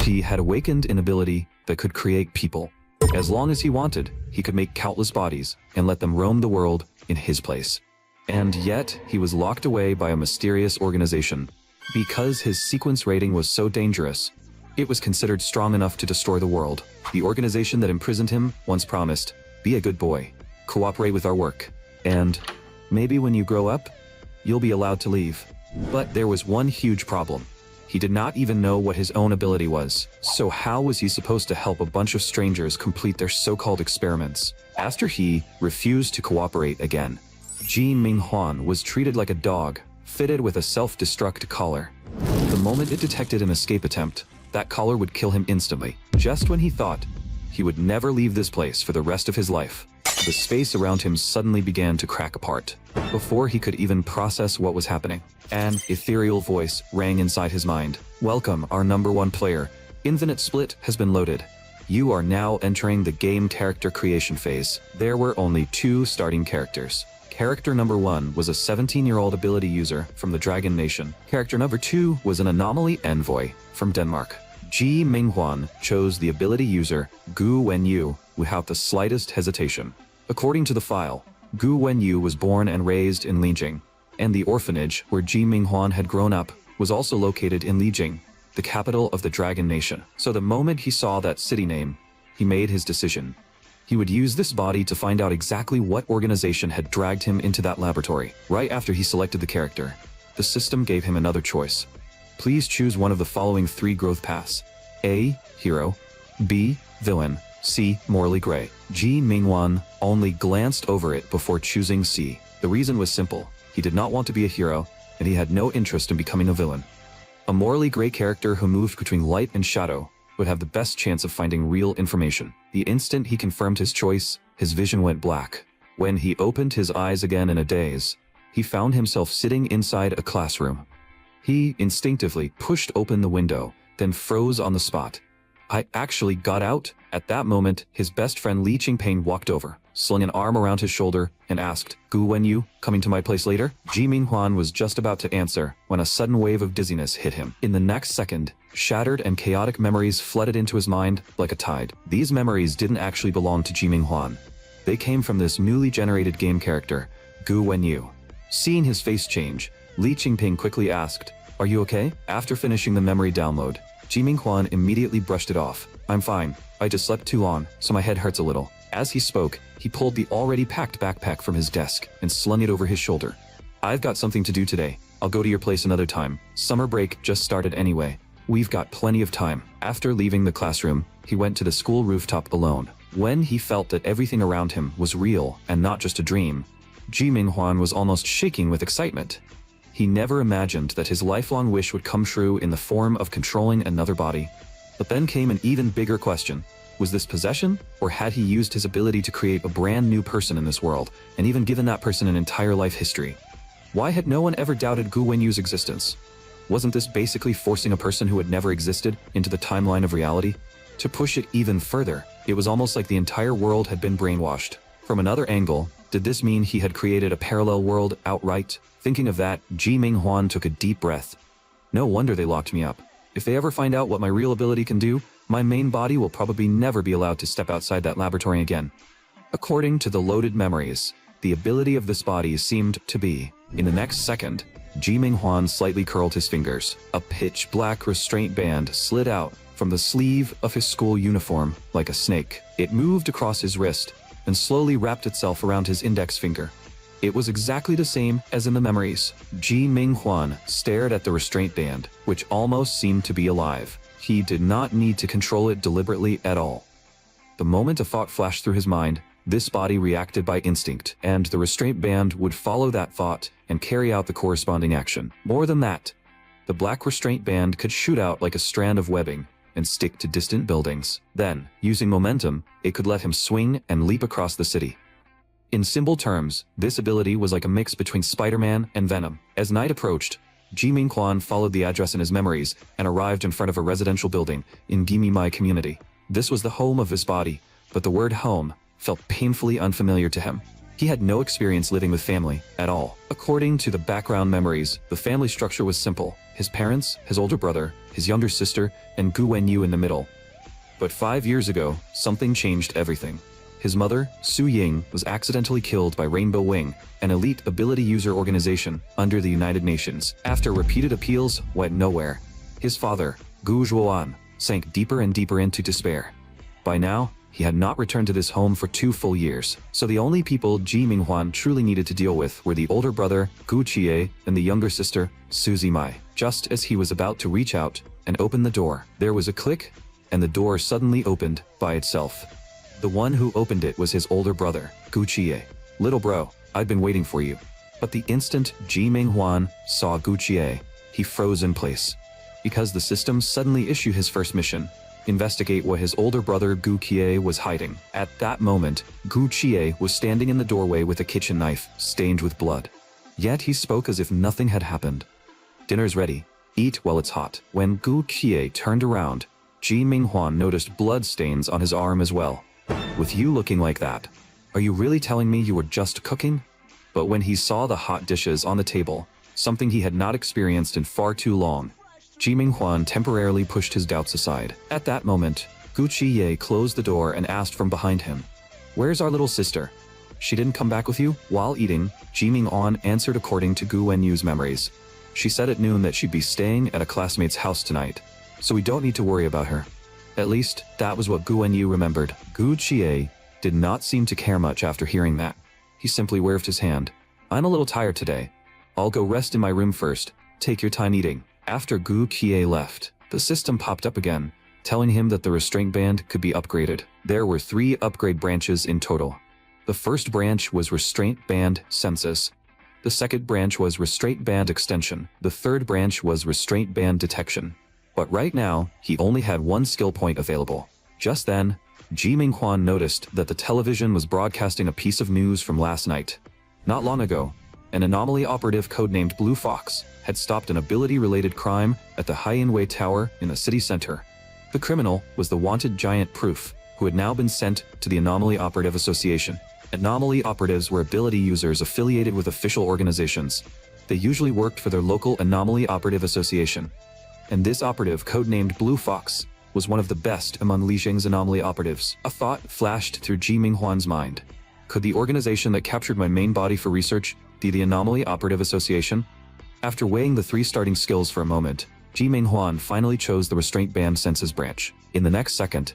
He had awakened an ability that could create people. As long as he wanted, he could make countless bodies and let them roam the world in his place. And yet, he was locked away by a mysterious organization. Because his sequence rating was so dangerous, it was considered strong enough to destroy the world. The organization that imprisoned him once promised, "Be a good boy, cooperate with our work, and maybe when you grow up, you'll be allowed to leave." But there was one huge problem. He did not even know what his own ability was. So how was he supposed to help a bunch of strangers complete their so-called experiments? After he refused to cooperate again, Ji Minghuan was treated like a dog, fitted with a self-destruct collar. The moment it detected an escape attempt, that collar would kill him instantly. Just when he thought he would never leave this place for the rest of his life, the space around him suddenly began to crack apart. Before he could even process what was happening, an ethereal voice rang inside his mind. "Welcome, our #1 player. Infinite Split has been loaded. You are now entering the game character creation phase." There were only 2 starting characters. Character number 1 was a 17-year-old ability user from the Dragon Nation. Character number 2 was an anomaly envoy from Denmark. Ji Minghuan chose the ability user Gu Wenyu without the slightest hesitation. According to the file, Gu Wenyu was born and raised in Lijiang, and the orphanage where Ji Minghuan had grown up was also located in Lijiang, the capital of the Dragon Nation. So the moment he saw that city name, he made his decision. He would use this body to find out exactly what organization had dragged him into that laboratory. Right after he selected the character, the system gave him another choice. Please choose one of the following 3 growth paths. A. Hero. B. Villain. C. Morally gray. Ji Minghuan only glanced over it before choosing C. The reason was simple. He did not want to be a hero, and he had no interest in becoming a villain. A morally gray character who moved between light and shadow would have the best chance of finding real information. The instant he confirmed his choice, his vision went black. When he opened his eyes again in a daze, he found himself sitting inside a classroom. He instinctively pushed open the window, then froze on the spot. "I actually got out?" At that moment, his best friend Li Qingping walked over, slung an arm around his shoulder, and asked, "Gu Wenyu, coming to my place later?" Ji Minghuan was just about to answer when a sudden wave of dizziness hit him. In the next second, shattered and chaotic memories flooded into his mind like a tide. These memories didn't actually belong to Ji Minghuan. They came from this newly generated game character, Gu Wenyu. Seeing his face change, Li Qingping quickly asked, "Are you okay?" After finishing the memory download, Ji Minghuan immediately brushed it off. "I'm fine. I just slept too long, so my head hurts a little." As he spoke, he pulled the already packed backpack from his desk and slung it over his shoulder. "I've got something to do today. I'll go to your place another time. Summer break just started anyway. We've got plenty of time." After leaving the classroom, he went to the school rooftop alone. When he felt that everything around him was real and not just a dream, Ji Minghuan was almost shaking with excitement. He never imagined that his lifelong wish would come true in the form of controlling another body. But then came an even bigger question. Was this possession, or had he used his ability to create a brand new person in this world, and even given that person an entire life history? Why had no one ever doubted Gu Wenyu's existence? Wasn't this basically forcing a person who had never existed into the timeline of reality? To push it even further, it was almost like the entire world had been brainwashed. From another angle, did this mean he had created a parallel world outright? Thinking of that, Ji Minghuan took a deep breath. No wonder they locked me up. If they ever find out what my real ability can do, my main body will probably never be allowed to step outside that laboratory again. According to the loaded memories, the ability of this body seemed to be, in the next second, Ji Minghuan slightly curled his fingers. A pitch-black restraint band slid out from the sleeve of his school uniform like a snake. It moved across his wrist and slowly wrapped itself around his index finger. It was exactly the same as in the memories. Ji Minghuan stared at the restraint band, which almost seemed to be alive. He did not need to control it deliberately at all. The moment a thought flashed through his mind, this body reacted by instinct, and the restraint band would follow that thought and carry out the corresponding action. More than that, the black restraint band could shoot out like a strand of webbing and stick to distant buildings. Then, using momentum, it could let him swing and leap across the city. In simple terms, this ability was like a mix between Spider-Man and Venom. As night approached, Ji Minghuan followed the address in his memories and arrived in front of a residential building in Gimimai community. This was the home of his body, but the word home felt painfully unfamiliar to him. He had no experience living with family at all. According to the background memories, the family structure was simple. His parents, his older brother, his younger sister, and Gu Wenyu in the middle. But 5 years ago, something changed everything. His mother, Su Ying, was accidentally killed by Rainbow Wing, an elite ability user organization under the United Nations. After repeated appeals went nowhere. His father, Gu Zhuoan, sank deeper and deeper into despair. By now, he had not returned to this home for 2 full years, so the only people Ji Minghuan truly needed to deal with were the older brother, Gu Qie, and the younger sister, Su Zimai. Just as he was about to reach out and open the door, there was a click, and the door suddenly opened by itself. The one who opened it was his older brother, Gu Qie. "Little bro, I've been waiting for you." But the instant Ji Minghuan saw Gu Qie, he froze in place. Because the system suddenly issued his first mission: investigate what his older brother Gu Qie was hiding. At that moment, Gu Qie was standing in the doorway with a kitchen knife stained with blood. Yet he spoke as if nothing had happened. "Dinner's ready. Eat while it's hot." When Gu Qie turned around, Ji Minghuan noticed blood stains on his arm as well. "With you looking like that, are you really telling me you were just cooking?" But when he saw the hot dishes on the table, something he had not experienced in far too long, Ji Minghuan temporarily pushed his doubts aside. At that moment, Gu Qie closed the door and asked from behind him, "Where's our little sister? She didn't come back with you?" While eating, Ji Minghuan answered according to Gu Wenyu's memories. "She said at noon that she'd be staying at a classmate's house tonight, so we don't need to worry about her." At least, that was what Gu Wenyu remembered. Gu Qie did not seem to care much after hearing that. He simply waved his hand. "I'm a little tired today. I'll go rest in my room first. Take your time eating." After Gu Qie left, the system popped up again, telling him that the restraint band could be upgraded. There were 3 upgrade branches in total. The first branch was Restraint Band Census. The second branch was Restraint Band Extension. The third branch was Restraint Band Detection. But right now, he only had 1 skill point available. Just then, Ji Minghuan noticed that the television was broadcasting a piece of news from last night. Not long ago, an anomaly operative codenamed Blue Fox had stopped an ability-related crime at the Haiyanwei Tower in the city center. The criminal was the wanted Giant Proof, who had now been sent to the Anomaly Operative Association. Anomaly operatives were ability users affiliated with official organizations. They usually worked for their local Anomaly Operative Association. And this operative, codenamed Blue Fox, was one of the best among Li Jing's anomaly operatives. A thought flashed through Ji Minghuan's mind. Could the organization that captured my main body for research be the Anomaly Operative Association? After weighing the 3 starting skills for a moment, Ji Minghuan finally chose the Restraint Band Senses branch. In the next second,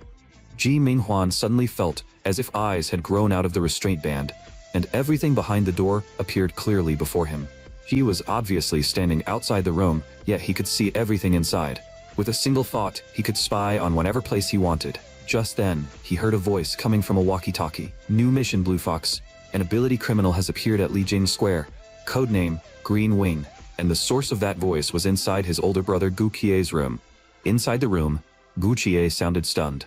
Ji Minghuan suddenly felt as if eyes had grown out of the restraint band, and everything behind the door appeared clearly before him. He was obviously standing outside the room, yet he could see everything inside. With a single thought, he could spy on whatever place he wanted. Just then, he heard a voice coming from a walkie-talkie. "New mission, Blue Fox. An ability criminal has appeared at Li Jing Square. Codename, Green Wing." And the source of that voice was inside his older brother Gu Qie's room. Inside the room, Gu Qie sounded stunned.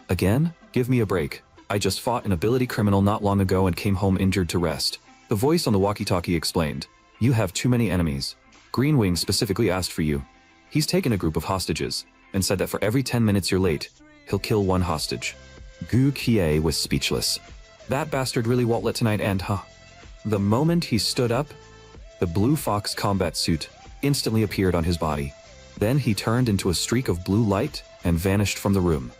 "Again? Give me a break. I just fought an ability criminal not long ago and came home injured to rest." The voice on the walkie-talkie explained, "You have too many enemies. Green Wing specifically asked for you. He's taken a group of hostages, and said that for every 10 minutes you're late, he'll kill 1 hostage." Gu Qie was speechless. That bastard really won't let tonight end, huh? The moment he stood up, the Blue Fox combat suit instantly appeared on his body. Then he turned into a streak of blue light and vanished from the room.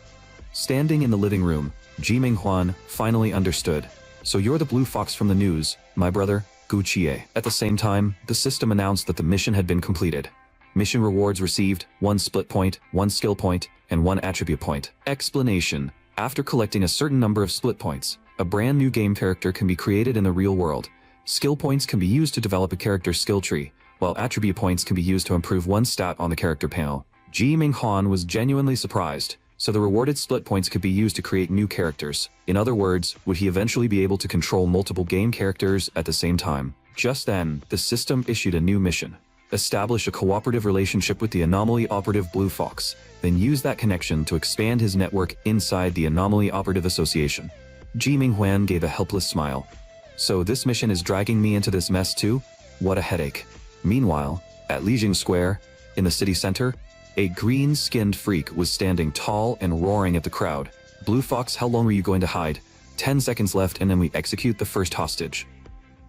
Standing in the living room, Ji Minghuan finally understood. "So you're the Blue Fox from the news, my brother, Gu Qie." At the same time, the system announced that the mission had been completed. Mission rewards received: 1 split point, 1 skill point, and 1 attribute point. Explanation: after collecting a certain number of split points, a brand new game character can be created in the real world. Skill points can be used to develop a character's skill tree, while attribute points can be used to improve one stat on the character panel. Ji Minghuan was genuinely surprised, so the rewarded split points could be used to create new characters. In other words, would he eventually be able to control multiple game characters at the same time? Just then, the system issued a new mission. Establish a cooperative relationship with the Anomaly Operative Blue Fox, then use that connection to expand his network inside the Anomaly Operative Association. Ji Minghuan gave a helpless smile. "So this mission is dragging me into this mess too? What a headache." Meanwhile, at Li Jing Square, in the city center, a green-skinned freak was standing tall and roaring at the crowd. "Blue Fox, how long are you going to hide? 10 seconds left and then we execute the first hostage.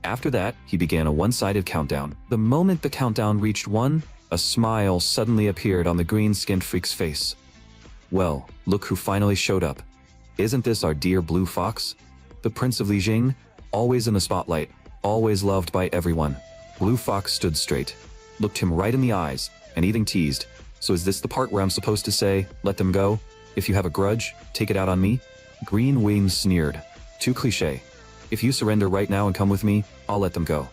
After that, he began a one-sided countdown. The moment the countdown reached 1, a smile suddenly appeared on the green-skinned freak's face. Well, look who finally showed up. Isn't this our dear Blue Fox? The Prince of Lijiang, always in the spotlight, always loved by everyone. Blue Fox stood straight, looked him right in the eyes, and even teased. So is this the part where I'm supposed to say, let them go? If you have a grudge, take it out on me? Green Wing sneered. Too cliché. If you surrender right now and come with me, I'll let them go.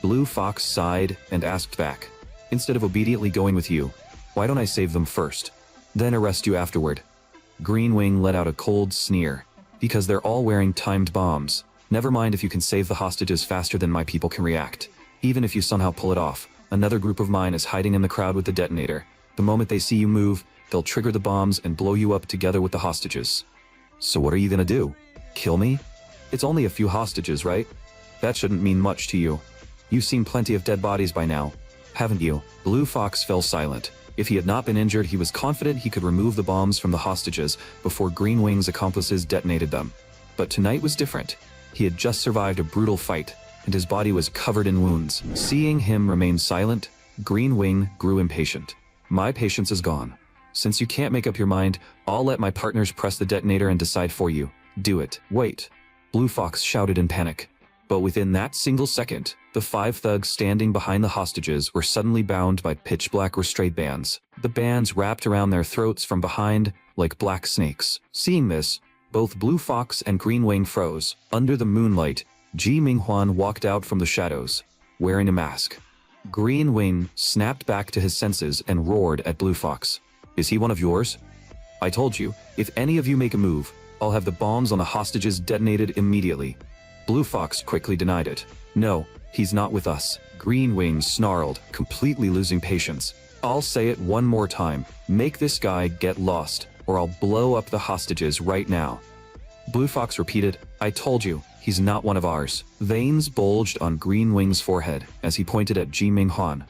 Blue Fox sighed and asked back. Instead of obediently going with you, why don't I save them first, then arrest you afterward? Green Wing let out a cold sneer. Because they're all wearing timed bombs. Never mind if you can save the hostages faster than my people can react. Even if you somehow pull it off, another group of mine is hiding in the crowd with the detonator. The moment they see you move, they'll trigger the bombs and blow you up together with the hostages. So what are you gonna do? Kill me? It's only a few hostages, right? That shouldn't mean much to you. You've seen plenty of dead bodies by now, haven't you? Blue Fox fell silent. If he had not been injured, he was confident he could remove the bombs from the hostages before Green Wing's accomplices detonated them. But tonight was different. He had just survived a brutal fight, and his body was covered in wounds. Seeing him remain silent, Green Wing grew impatient. My patience is gone. Since you can't make up your mind, I'll let my partners press the detonator and decide for you. Do it. Wait. Blue Fox shouted in panic. But within that single second, the 5 thugs standing behind the hostages were suddenly bound by pitch-black restraint bands. The bands wrapped around their throats from behind like black snakes. Seeing this, both Blue Fox and Green Wing froze. Under the moonlight, Ji Minghuan walked out from the shadows, wearing a mask. Green Wing snapped back to his senses and roared at Blue Fox. Is he one of yours? I told you, if any of you make a move, I'll have the bombs on the hostages detonated immediately. Blue Fox quickly denied it. No, he's not with us. Green Wing snarled, completely losing patience. I'll say it one more time. Make this guy get lost, or I'll blow up the hostages right now. Blue Fox repeated, I told you, he's not one of ours. Veins bulged on Green Wing's forehead as he pointed at Ji Minghuan.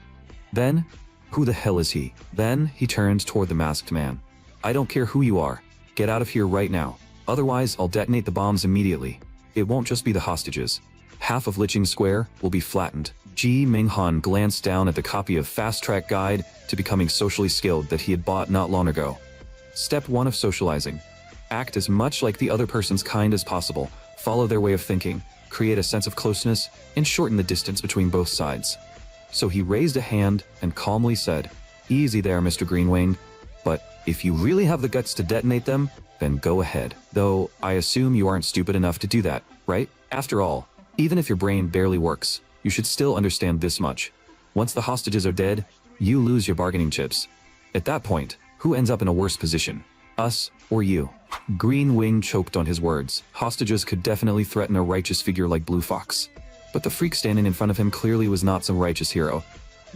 Then, who the hell is he? Then he turned toward the masked man. I don't care who you are. Get out of here right now. Otherwise, I'll detonate the bombs immediately. It won't just be the hostages. Half of Liching Square will be flattened. Ji Minghuan glanced down at the copy of Fast Track Guide to Becoming Socially Skilled that he had bought not long ago. Step 1 of socializing. Act as much like the other person's kind as possible. Follow their way of thinking. Create a sense of closeness and shorten the distance between both sides. So he raised a hand and calmly said, Easy there, Mr. Greenwing. But if you really have the guts to detonate them, then go ahead. Though, I assume you aren't stupid enough to do that, right? After all, even if your brain barely works, you should still understand this much. Once the hostages are dead, you lose your bargaining chips. At that point, who ends up in a worse position? Us or you? Green Wing choked on his words. Hostages could definitely threaten a righteous figure like Blue Fox. But the freak standing in front of him clearly was not some righteous hero.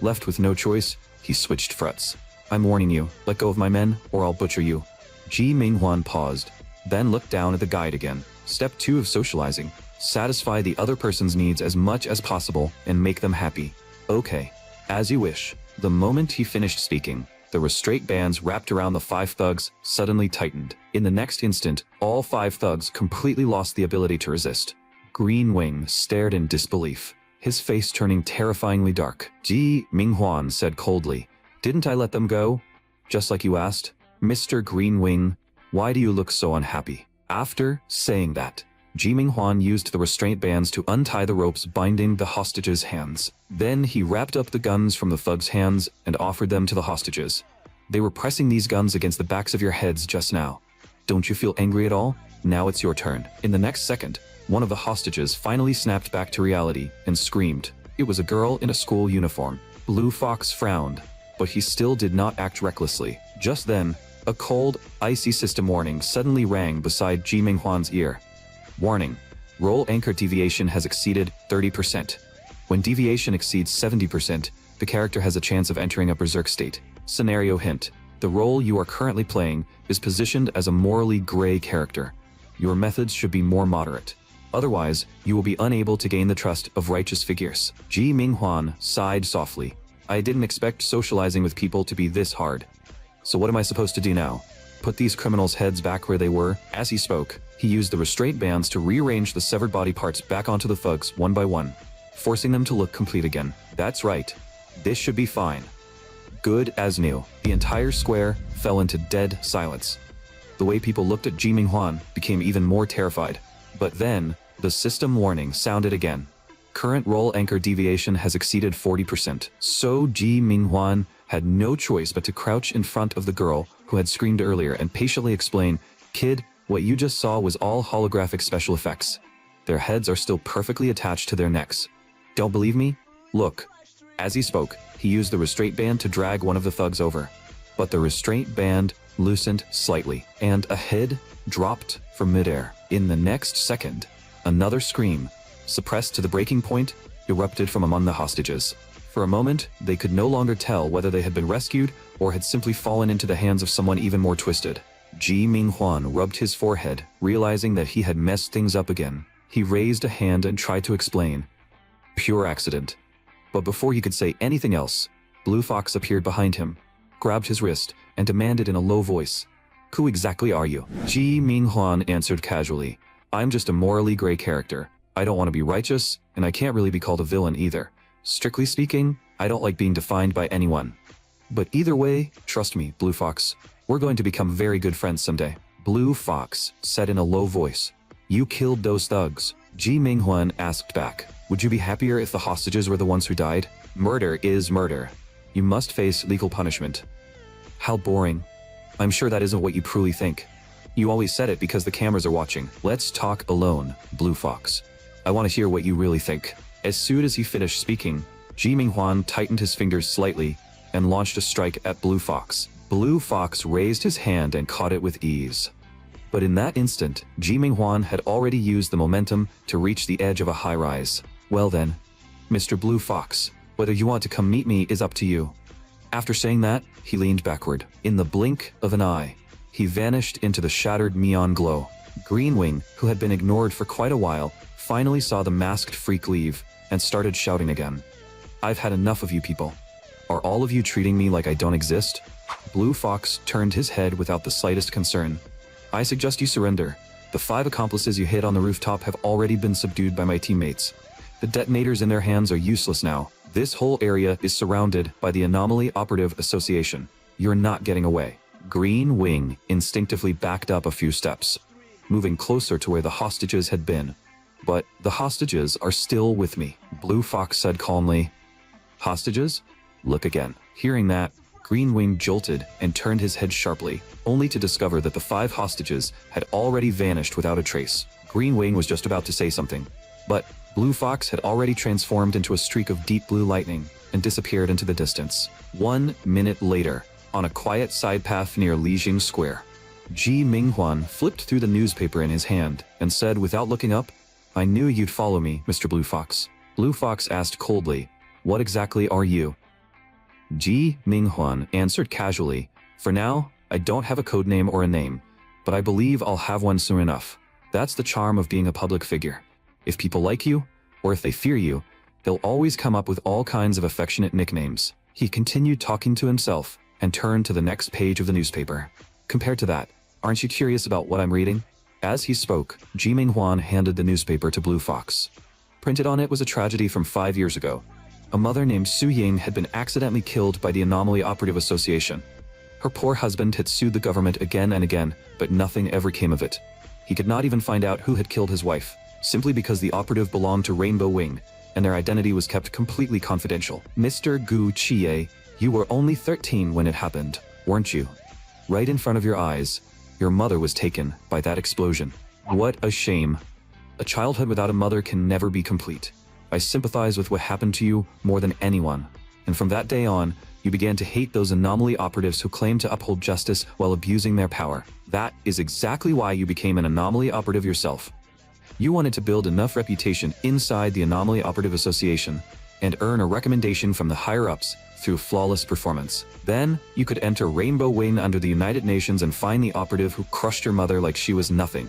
Left with no choice, he switched fronts. I'm warning you, let go of my men, or I'll butcher you. Ji Minghuan paused, then looked down at the guide again. Step 2 of socializing. Satisfy the other person's needs as much as possible and make them happy. Okay, as you wish. The moment he finished speaking, the restraint bands wrapped around the 5 thugs suddenly tightened. In the next instant, all 5 thugs completely lost the ability to resist. Green Wing stared in disbelief, his face turning terrifyingly dark. Ji Minghuan said coldly, Didn't I let them go? Just like you asked? Mr. Green Wing, why do you look so unhappy? After saying that, Ji Minghuan used the restraint bands to untie the ropes binding the hostages' hands. Then he wrapped up the guns from the thugs' hands and offered them to the hostages. They were pressing these guns against the backs of your heads just now. Don't you feel angry at all? Now it's your turn. In the next second, one of the hostages finally snapped back to reality and screamed. It was a girl in a school uniform. Blue Fox frowned, but he still did not act recklessly. Just then, a cold, icy system warning suddenly rang beside Ji Minghuan's ear. Warning. Roll anchor deviation has exceeded 30%. When deviation exceeds 70%, the character has a chance of entering a berserk state. Scenario hint. The role you are currently playing is positioned as a morally gray character. Your methods should be more moderate. Otherwise, you will be unable to gain the trust of righteous figures. Ji Minghuan sighed softly. I didn't expect socializing with people to be this hard. So what am I supposed to do now? Put these criminals' heads back where they were. As he spoke, he used the restraint bands to rearrange the severed body parts back onto the thugs one by one, forcing them to look complete again. That's right. This should be fine. Good as new. The entire square fell into dead silence. The way people looked at Ji Minghwan became even more terrified. But then, the system warning sounded again. Current roll anchor deviation has exceeded 40%. So Ji Minghwan had no choice but to crouch in front of the girl who had screamed earlier and patiently explain, "Kid, what you just saw was all holographic special effects. Their heads are still perfectly attached to their necks. Don't believe me? Look." As he spoke, he used the restraint band to drag one of the thugs over. But the restraint band loosened slightly, and a head dropped from midair. In the next second, another scream, suppressed to the breaking point, erupted from among the hostages. For a moment, they could no longer tell whether they had been rescued or had simply fallen into the hands of someone even more twisted. Ji Minghwan rubbed his forehead, realizing that he had messed things up again. He raised a hand and tried to explain. Pure accident. But before he could say anything else, Blue Fox appeared behind him, grabbed his wrist, and demanded in a low voice, "Who exactly are you?" Ji Minghwan answered casually, "I'm just a morally gray character. I don't want to be righteous, and I can't really be called a villain either. Strictly speaking, I don't like being defined by anyone. But either way, trust me, Blue Fox, we're going to become very good friends someday." Blue Fox said in a low voice, "You killed those thugs." Ji Minghwan asked back, "Would you be happier if the hostages were the ones who died? Murder is murder. You must face legal punishment." How boring. I'm sure that isn't what you truly think. You always said it because the cameras are watching. Let's talk alone, Blue Fox. I want to hear what you really think. As soon as he finished speaking, Ji Minghwan tightened his fingers slightly and launched a strike at Blue Fox. Blue Fox raised his hand and caught it with ease. But in that instant, Ji Minghwan had already used the momentum to reach the edge of a high-rise. "Well then, Mr. Blue Fox, whether you want to come meet me is up to you." After saying that, he leaned backward. In the blink of an eye, he vanished into the shattered neon glow. Greenwing, who had been ignored for quite a while, finally saw the masked freak leave and started shouting again. "I've had enough of you people. Are all of you treating me like I don't exist?" Blue Fox turned his head without the slightest concern. "I suggest you surrender. The 5 accomplices you hid on the rooftop have already been subdued by my teammates. The detonators in their hands are useless now. This whole area is surrounded by the Anomaly Operative Association. You're not getting away." Green Wing instinctively backed up a few steps, moving closer to where the hostages had been. "But the hostages are still with me," Blue Fox said calmly. "Hostages? Look again." Hearing that, Green Wing jolted and turned his head sharply, only to discover that the 5 hostages had already vanished without a trace. Green Wing was just about to say something, but Blue Fox had already transformed into a streak of deep blue lightning and disappeared into the distance. 1 minute later, on a quiet side path near Lijing Square, Ji Minghwan flipped through the newspaper in his hand and said without looking up, "I knew you'd follow me, Mr. Blue Fox." Blue Fox asked coldly, "What exactly are you?" Ji Minghwan answered casually, "For now, I don't have a code name or a name, but I believe I'll have one soon enough. That's the charm of being a public figure. If people like you, or if they fear you, they'll always come up with all kinds of affectionate nicknames." He continued talking to himself and turned to the next page of the newspaper. "Compared to that, aren't you curious about what I'm reading?" As he spoke, Ji Minghwan handed the newspaper to Blue Fox. Printed on it was a tragedy from 5 years ago. A mother named Su Ying had been accidentally killed by the Anomaly Operative Association. Her poor husband had sued the government again and again, but nothing ever came of it. He could not even find out who had killed his wife, simply because the operative belonged to Rainbow Wing, and their identity was kept completely confidential. "Mr. Gu Chie, you were only 13 when it happened, weren't you? Right in front of your eyes, your mother was taken by that explosion. What a shame. A childhood without a mother can never be complete. I sympathize with what happened to you more than anyone. And from that day on, you began to hate those anomaly operatives who claim to uphold justice while abusing their power. That is exactly why you became an anomaly operative yourself. You wanted to build enough reputation inside the Anomaly Operative Association and earn a recommendation from the higher-ups through flawless performance. Then, you could enter Rainbow Wing under the United Nations and find the operative who crushed your mother like she was nothing.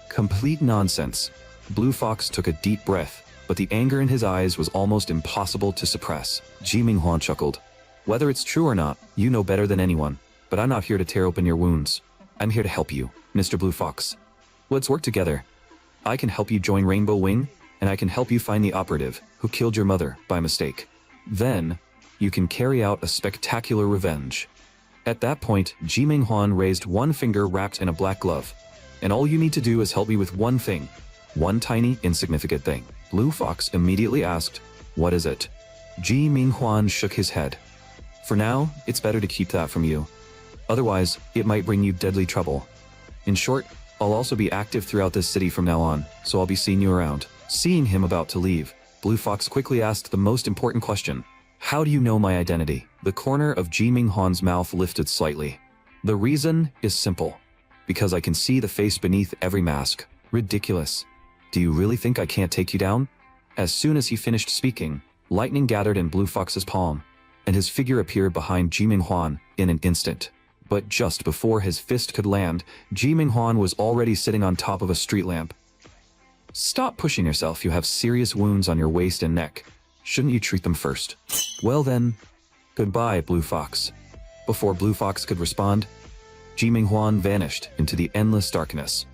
Complete nonsense." Blue Fox took a deep breath, but the anger in his eyes was almost impossible to suppress. Ji Minghwan chuckled. "Whether it's true or not, you know better than anyone, but I'm not here to tear open your wounds. I'm here to help you, Mr. Blue Fox. Let's work together. I can help you join Rainbow Wing, and I can help you find the operative who killed your mother by mistake. Then, you can carry out a spectacular revenge. At that point, Ji Minghuan raised one finger wrapped in a black glove. And all you need to do is help me with one thing. One tiny, insignificant thing. Blue Fox immediately asked, "What is it?" Ji Minghuan shook his head. "For now, it's better to keep that from you. Otherwise, it might bring you deadly trouble. In short, I'll also be active throughout this city from now on, so I'll be seeing you around." Seeing him about to leave, Blue Fox quickly asked the most important question. "How do you know my identity?" The corner of Ji Minghuan's mouth lifted slightly. "The reason is simple. Because I can see the face beneath every mask." Ridiculous. "Do you really think I can't take you down?" As soon as he finished speaking, lightning gathered in Blue Fox's palm, and his figure appeared behind Ji Minghuan in an instant. But just before his fist could land, Ji Minghuan was already sitting on top of a street lamp. "Stop pushing yourself, you have serious wounds on your waist and neck. Shouldn't you treat them first?" "Well then, goodbye, Blue Fox." Before Blue Fox could respond, Ji Minghuan vanished into the endless darkness.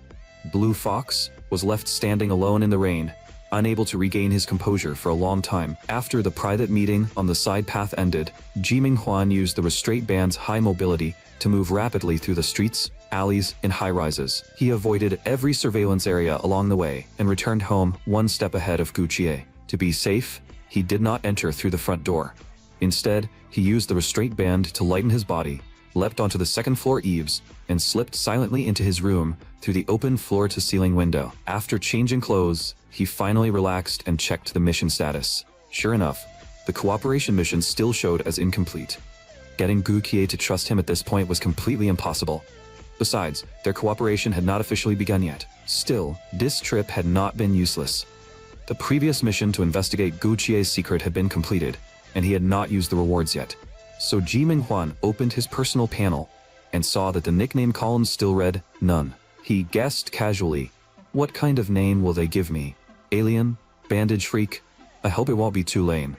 Blue Fox was left standing alone in the rain, unable to regain his composure for a long time. After the private meeting on the side path ended, Ji Minghuan used the restraint band's high mobility to move rapidly through the streets, alleys, and high-rises. He avoided every surveillance area along the way and returned home one step ahead of Guqie. To be safe, he did not enter through the front door. Instead, he used the restraint band to lighten his body, leapt onto the second-floor eaves, and slipped silently into his room through the open floor-to-ceiling window. After changing clothes, he finally relaxed and checked the mission status. Sure enough, the cooperation mission still showed as incomplete. Getting Guqie to trust him at this point was completely impossible. Besides, their cooperation had not officially begun yet. Still, this trip had not been useless. The previous mission to investigate Guqie's secret had been completed, and he had not used the rewards yet. So Ji Minghuan opened his personal panel and saw that the nickname column still read, "None." He guessed casually, "What kind of name will they give me? Alien? Bandage Freak? I hope it won't be too lame.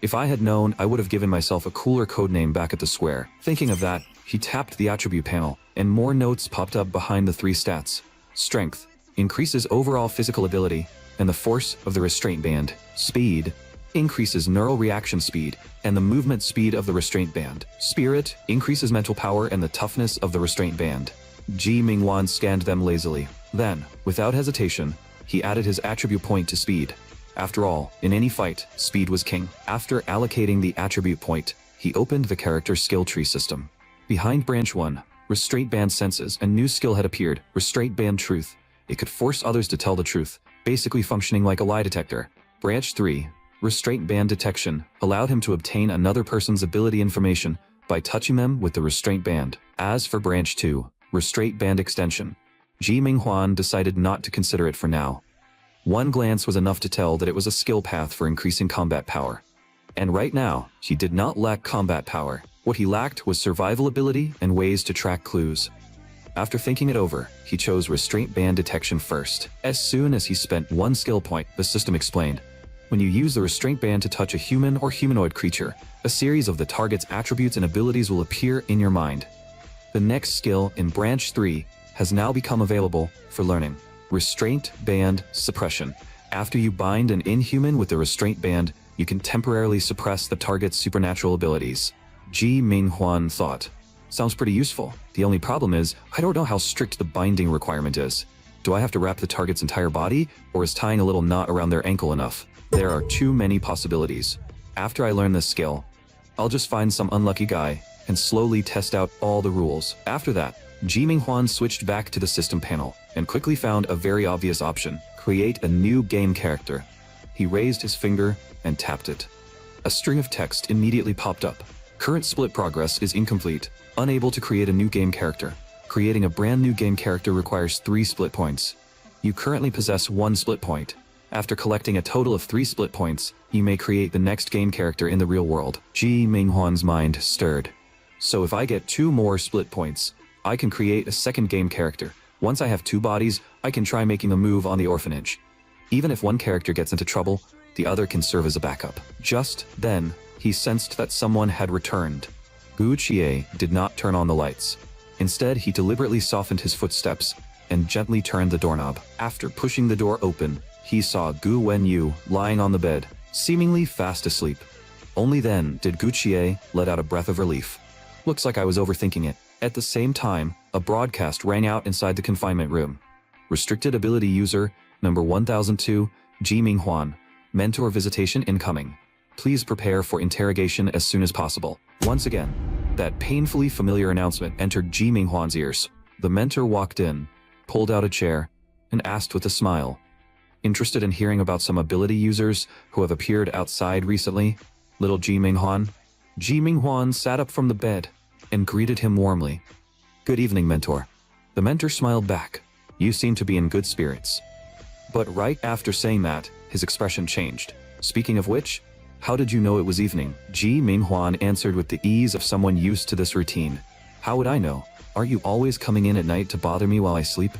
If I had known, I would have given myself a cooler codename back at the square." Thinking of that, he tapped the attribute panel, and more notes popped up behind the three stats. Strength increases overall physical ability and the force of the restraint band. Speed increases neural reaction speed and the movement speed of the restraint band. Spirit increases mental power and the toughness of the restraint band. Ji Minghuan scanned them lazily. Then, without hesitation, he added his attribute point to speed. After all, in any fight, speed was king. After allocating the attribute point, he opened the character skill tree system. Behind branch 1, restraint band senses, a new skill had appeared, restraint band truth. It could force others to tell the truth, basically functioning like a lie detector. Branch 3, restraint band detection, allowed him to obtain another person's ability information by touching them with the restraint band. As for branch 2, restraint band extension, Ji Minghuan decided not to consider it for now. One glance was enough to tell that it was a skill path for increasing combat power. And right now, he did not lack combat power. What he lacked was survival ability and ways to track clues. After thinking it over, he chose restraint band detection first. As soon as he spent one skill point, the system explained, when you use the restraint band to touch a human or humanoid creature, a series of the target's attributes and abilities will appear in your mind. The next skill in branch 3 has now become available for learning. Restraint band suppression. After you bind an inhuman with the restraint band, you can temporarily suppress the target's supernatural abilities. Ji Minghuan thought, sounds pretty useful. The only problem is, I don't know how strict the binding requirement is. Do I have to wrap the target's entire body, or is tying a little knot around their ankle enough? There are too many possibilities. After I learn this skill, I'll just find some unlucky guy and slowly test out all the rules. After that, Ji Minghuan switched back to the system panel and quickly found a very obvious option: create a new game character. He raised his finger and tapped it. A string of text immediately popped up. Current split progress is incomplete. Unable to create a new game character. Creating a brand new game character requires 3 split points. You currently possess 1 split point. After collecting a total of 3 split points, you may create the next game character in the real world. Ji Minghuan's mind stirred. So if I get 2 more split points, I can create a second game character. Once I have 2 bodies, I can try making a move on the orphanage. Even if one character gets into trouble, the other can serve as a backup. Just then, he sensed that someone had returned. Guqie did not turn on the lights. Instead, he deliberately softened his footsteps and gently turned the doorknob. After pushing the door open, he saw Gu Wenyu lying on the bed, seemingly fast asleep. Only then did Gu Qie let out a breath of relief. Looks like I was overthinking it. At the same time, a broadcast rang out inside the confinement room. Restricted ability user, number 1002, Ji Minghuan. Mentor visitation incoming. Please prepare for interrogation as soon as possible. Once again, that painfully familiar announcement entered Ji Minghuan's ears. The mentor walked in, pulled out a chair, and asked with a smile, "Interested in hearing about some ability users who have appeared outside recently, little Ji Minghuan?" Ji Minghuan sat up from the bed and greeted him warmly. "Good evening, mentor." The mentor smiled back. "You seem to be in good spirits." But right after saying that, his expression changed. "Speaking of which, how did you know it was evening?" Ji Minghuan answered with the ease of someone used to this routine. "How would I know? Are you always coming in at night to bother me while I sleep?"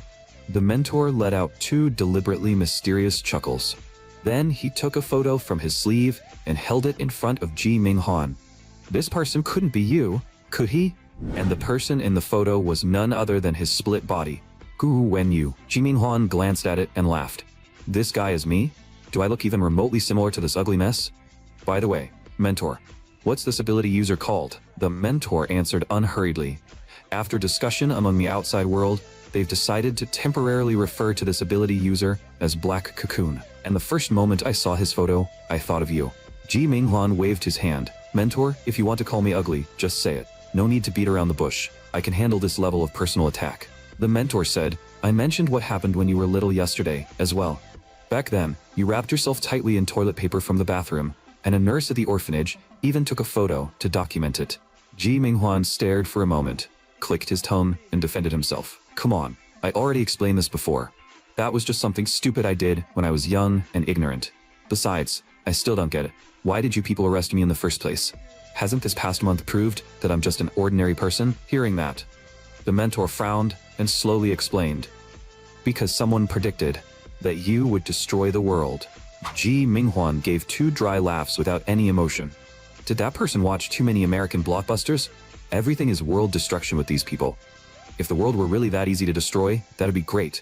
The mentor let out two deliberately mysterious chuckles. Then he took a photo from his sleeve and held it in front of Ji Minghuan. "This person couldn't be you, could he?" And the person in the photo was none other than his split body, Gu Wenyu. Ji Minghuan glanced at it and laughed. "This guy is me? Do I look even remotely similar to this ugly mess? By the way, mentor, what's this ability user called?" The mentor answered unhurriedly. After discussion among the outside world, they've decided to temporarily refer to this ability user as Black Cocoon. And the first moment I saw his photo, I thought of you. Ji Minghuan waved his hand. "Mentor, if you want to call me ugly, just say it. No need to beat around the bush. I can handle this level of personal attack." The mentor said, "I mentioned what happened when you were little yesterday, as well. Back then, you wrapped yourself tightly in toilet paper from the bathroom, and a nurse at the orphanage even took a photo to document it." Ji Minghuan stared for a moment, clicked his tongue, and defended himself. "Come on, I already explained this before. That was just something stupid I did when I was young and ignorant. Besides, I still don't get it. Why did you people arrest me in the first place? Hasn't this past month proved that I'm just an ordinary person?" Hearing that, the mentor frowned and slowly explained, "Because someone predicted that you would destroy the world." Ji Minghuan gave two dry laughs without any emotion. Did that person watch too many American blockbusters? Everything is world destruction with these people. If the world were really that easy to destroy, that'd be great.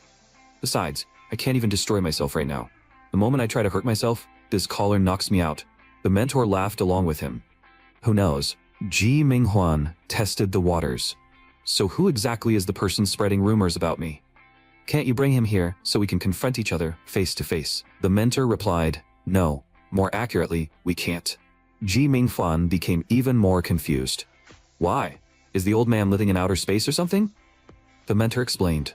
Besides, I can't even destroy myself right now. The moment I try to hurt myself, this caller knocks me out. The mentor laughed along with him. Who knows? Ji Minghuan tested the waters. So who exactly is the person spreading rumors about me? Can't you bring him here so we can confront each other face to face? The mentor replied, "No, more accurately, we can't." Ji Minghuan became even more confused. "Why? Is the old man living in outer space or something?" The mentor explained,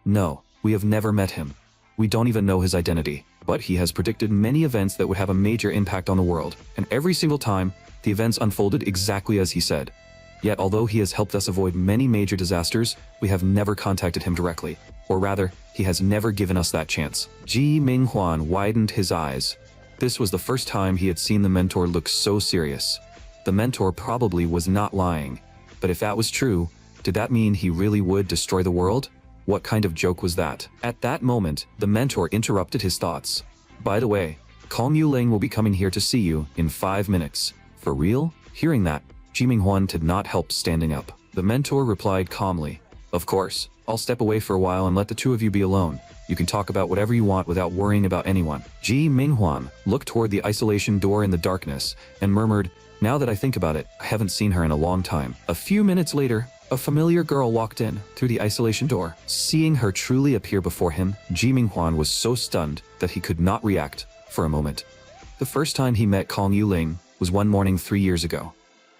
"No, we have never met him. We don't even know his identity, but he has predicted many events that would have a major impact on the world, and every single time, the events unfolded exactly as he said. Yet although he has helped us avoid many major disasters, we have never contacted him directly. Or rather, he has never given us that chance." Ji Minghuan widened his eyes. This was the first time he had seen the mentor look so serious. The mentor probably was not lying. But if that was true, did that mean he really would destroy the world? What kind of joke was that? At that moment, the mentor interrupted his thoughts. "By the way, Kong Yuling will be coming here to see you in 5 minutes. For real?" Hearing that, Ji Minghuan did not help standing up. The mentor replied calmly, "Of course, I'll step away for a while and let the two of you be alone. You can talk about whatever you want without worrying about anyone." Ji Minghuan looked toward the isolation door in the darkness and murmured, "Now that I think about it, I haven't seen her in a long time." A few minutes later, a familiar girl walked in through the isolation door. Seeing her truly appear before him, Ji Minghuan was so stunned that he could not react for a moment. The first time he met Kong Yuling was one morning 3 years ago.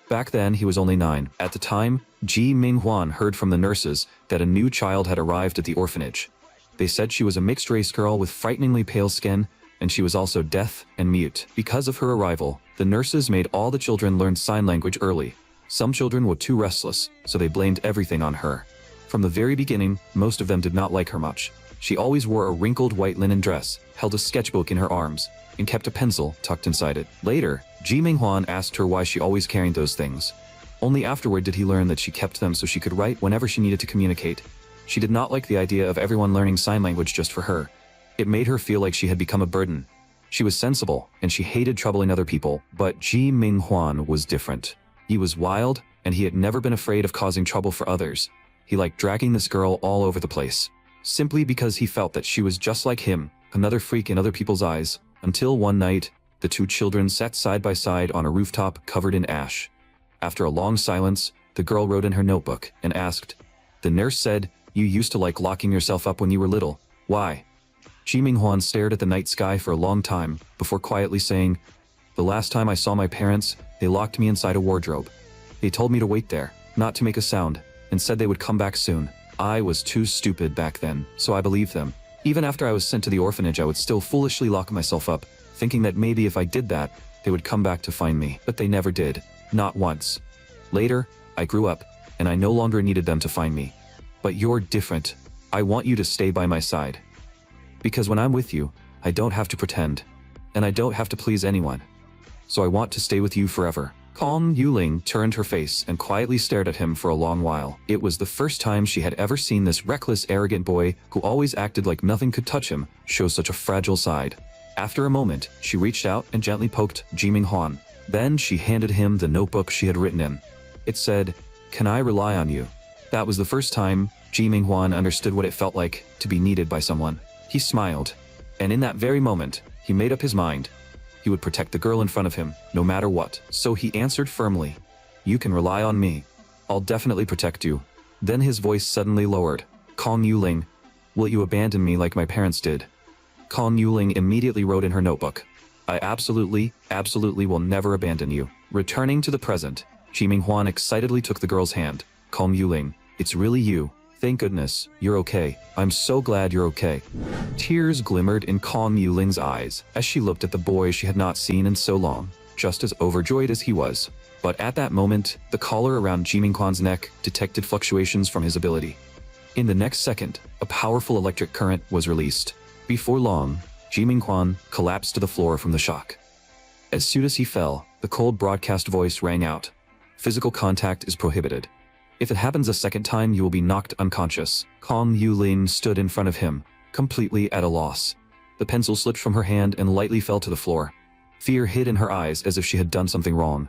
Back then, he was only 9. At the time, Ji Minghuan heard from the nurses that a new child had arrived at the orphanage. They said she was a mixed-race girl with frighteningly pale skin, and she was also deaf and mute. Because of her arrival, the nurses made all the children learn sign language early. Some children were too restless, so they blamed everything on her. From the very beginning, most of them did not like her much. She always wore a wrinkled white linen dress, held a sketchbook in her arms, and kept a pencil tucked inside it. Later, Ji Minghuan asked her why she always carried those things. Only afterward did he learn that she kept them so she could write whenever she needed to communicate. She did not like the idea of everyone learning sign language just for her. It made her feel like she had become a burden. She was sensible, and she hated troubling other people, but Ji Minghuan was different. He was wild, and he had never been afraid of causing trouble for others. he liked dragging this girl all over the place. Simply because he felt that she was just like him, another freak in other people's eyes, until one night, the two children sat side by side on a rooftop covered in ash. After a long silence, the girl wrote in her notebook and asked, "The nurse said, you used to like locking yourself up when you were little. Why?" Ji Minghwan stared at the night sky for a long time, before quietly saying, "The last time I saw my parents, they locked me inside a wardrobe. They told me to wait there, not to make a sound, and said they would come back soon. I was too stupid back then, so I believed them. Even after I was sent to the orphanage, I would still foolishly lock myself up, thinking that maybe if I did that, they would come back to find me. But they never did. Not once. Later, I grew up, and I no longer needed them to find me. But you're different. I want you to stay by my side. Because when I'm with you, I don't have to pretend. And I don't have to please anyone. So I want to stay with you forever." Calm Yuling turned her face and quietly stared at him for a long while. It was the first time she had ever seen this reckless, arrogant boy, who always acted like nothing could touch him, show such a fragile side. After a moment, she reached out and gently poked Ji Minghwan. Then she handed him the notebook she had written in. It said, "Can I rely on you?" That was the first time Ji Minghwan understood what it felt like to be needed by someone. He smiled, and in that very moment, he made up his mind. He would protect the girl in front of him, no matter what. So he answered firmly, "You can rely on me. I'll definitely protect you." Then his voice suddenly lowered. "Kong Yuling, will you abandon me like my parents did?" Kong Yuling immediately wrote in her notebook, "I absolutely will never abandon you." Returning to the present, Ji Minghwan excitedly took the girl's hand. "Kong Yuling, it's really you. Thank goodness, you're okay. I'm so glad you're okay." Tears glimmered in Kong Yuling's eyes as she looked at the boy she had not seen in so long, just as overjoyed as he was. But at that moment, the collar around Ji Minghwan's neck detected fluctuations from his ability. In the next second, a powerful electric current was released. Before long, Ji Minghwan collapsed to the floor from the shock. As soon as he fell, the cold broadcast voice rang out. "Physical contact is prohibited. If it happens a second time, you will be knocked unconscious." Kong Yuling stood in front of him, completely at a loss. The pencil slipped from her hand and lightly fell to the floor. Fear hid in her eyes as if she had done something wrong.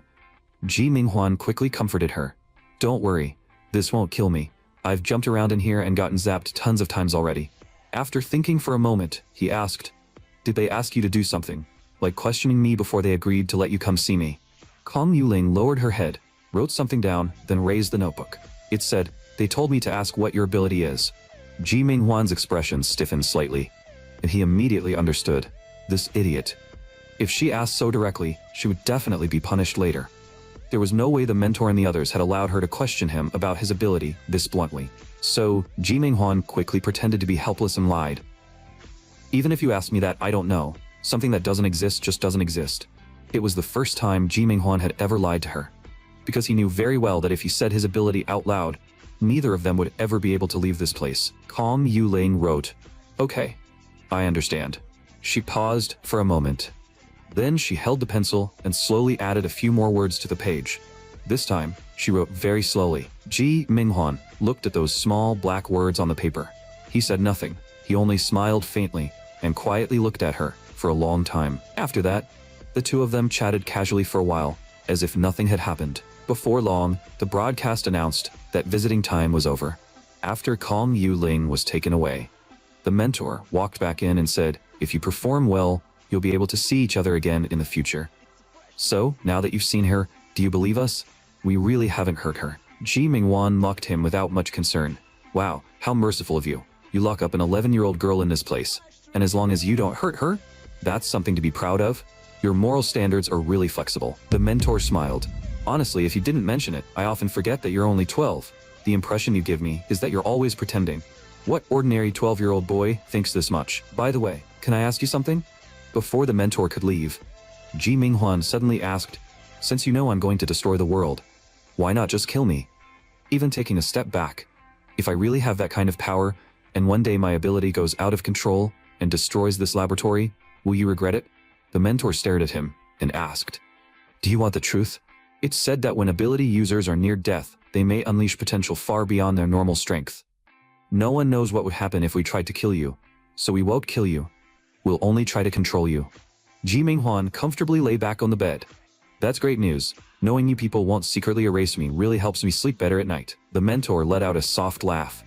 Ji Minghwan quickly comforted her. "Don't worry, this won't kill me. I've jumped around in here and gotten zapped tons of times already." After thinking for a moment, he asked, "Did they ask you to do something, like questioning me before they agreed to let you come see me?" Kong Yuling lowered her head, wrote something down, then raised the notebook. It said, "They told me to ask what your ability is." Ji Minghwan's expression stiffened slightly, and he immediately understood. This idiot. If she asked so directly, she would definitely be punished later. There was no way the mentor and the others had allowed her to question him about his ability this bluntly. So, Ji Minghwan quickly pretended to be helpless and lied. "Even if you ask me that, I don't know. Something that doesn't exist just doesn't exist." It was the first time Ji Minghwan had ever lied to her, because he knew very well that if he said his ability out loud, neither of them would ever be able to leave this place. Kong Yuling wrote, "Okay, I understand." She paused for a moment. Then she held the pencil and slowly added a few more words to the page. This time, she wrote very slowly. Ji Minghwan looked at those small black words on the paper. He said nothing. He only smiled faintly and quietly looked at her for a long time. After that, the two of them chatted casually for a while, as if nothing had happened. Before long, the broadcast announced that visiting time was over. After Kong Yuling was taken away, the mentor walked back in and said, "If you perform well, you'll be able to see each other again in the future. So, now that you've seen her, do you believe us? We really haven't hurt her." Ji Minghwan mocked him without much concern. "Wow, how merciful of you. You lock up an 11-year-old girl in this place, and as long as you don't hurt her, that's something to be proud of. Your moral standards are really flexible." The mentor smiled. "Honestly, if you didn't mention it, I often forget that you're only 12. The impression you give me is that you're always pretending. What ordinary 12-year-old boy thinks this much? By the way, can I ask you something?" Before the mentor could leave, Ji Minghwan suddenly asked, "Since you know I'm going to destroy the world, why not just kill me?" Even taking a step back, if I really have that kind of power, and one day my ability goes out of control and destroys this laboratory, will you regret it? The mentor stared at him and asked, "Do you want the truth?" It's said that when ability users are near death, they may unleash potential far beyond their normal strength. No one knows what would happen if we tried to kill you, so we won't kill you. We'll only try to control you. Ji Minghwan comfortably lay back on the bed. That's great news. Knowing you people won't secretly erase me really helps me sleep better at night. The mentor let out a soft laugh.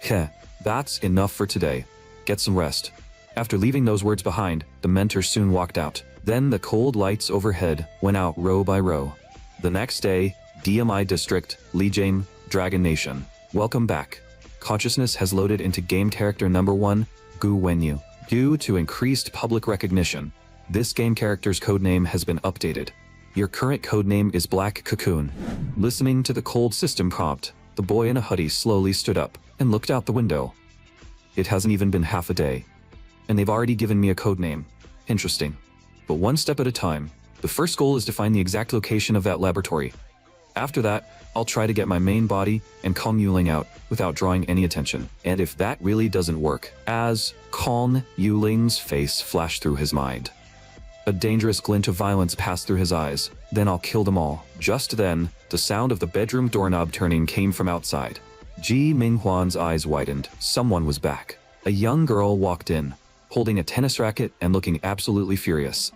Heh, that's enough for today. Get some rest. After leaving those words behind, the mentor soon walked out. Then the cold lights overhead went out row by row. The next day, DMI District, Lijiang, Dragon Nation. Welcome back. Consciousness has loaded into game character number 1, Gu Wenyu. Due to increased public recognition, this game character's codename has been updated. Your current codename is Black Cocoon. Listening to the cold system prompt, the boy in a hoodie slowly stood up and looked out the window. It hasn't even been half a day, and they've already given me a codename. Interesting. But one step at a time. The first goal is to find the exact location of that laboratory. After that, I'll try to get my main body and Kong Yuling out without drawing any attention. And if that really doesn't work, as Kong Yuling's face flashed through his mind. A dangerous glint of violence passed through his eyes. Then I'll kill them all. Just then, the sound of the bedroom doorknob turning came from outside. Ji Minghuan's eyes widened. Someone was back. A young girl walked in, holding a tennis racket and looking absolutely furious.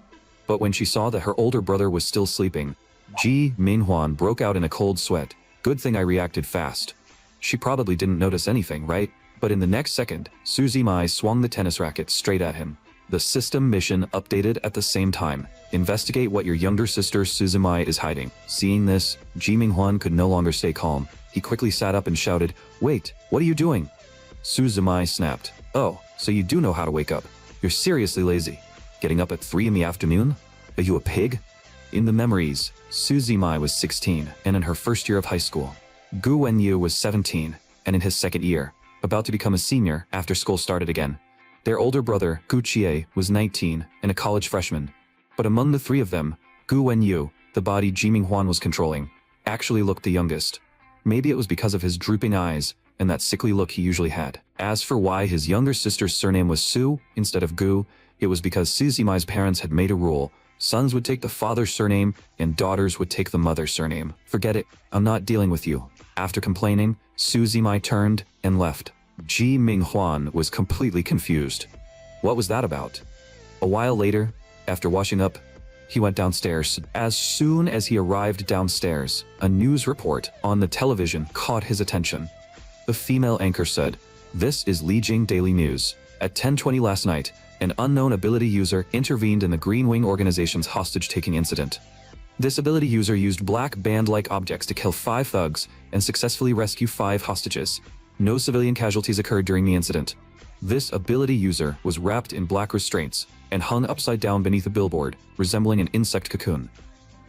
But when she saw that her older brother was still sleeping, Ji Minghuan broke out in a cold sweat. Good thing I reacted fast. She probably didn't notice anything, right? But in the next second, Suzy Mai swung the tennis racket straight at him. The system mission updated at the same time. Investigate what your younger sister Suzumai is hiding. Seeing this, Ji Minghuan could no longer stay calm. He quickly sat up and shouted, "Wait, what are you doing?" Suzumai snapped, "Oh, so you do know how to wake up. You're seriously lazy. Getting up at 3 in the afternoon? Are you a pig?" In the memories, Suzumai was 16 and in her first year of high school. Gu Wenyu was 17 and in his second year, about to become a senior after school started again. Their older brother, Gu Chie, was 19 and a college freshman. But among the three of them, Gu Wenyu, the body Ji Minghuan was controlling, actually looked the youngest. Maybe it was because of his drooping eyes and that sickly look he usually had. As for why his younger sister's surname was Su instead of Gu, it was because Suzumai's parents had made a rule. Sons would take the father's surname and daughters would take the mother's surname. Forget it, I'm not dealing with you. After complaining, Suzumai turned and left. Ji Minghuan was completely confused. What was that about? A while later, after washing up, he went downstairs. As soon as he arrived downstairs, a news report on the television caught his attention. The female anchor said, "This is Lijiang Daily News. At 10:20 last night, an unknown ability user intervened in the Green Wing organization's hostage-taking incident. This ability user used black band-like objects to kill 5 thugs and successfully rescue 5 hostages. No civilian casualties occurred during the incident. This ability user was wrapped in black restraints and hung upside down beneath a billboard, resembling an insect cocoon.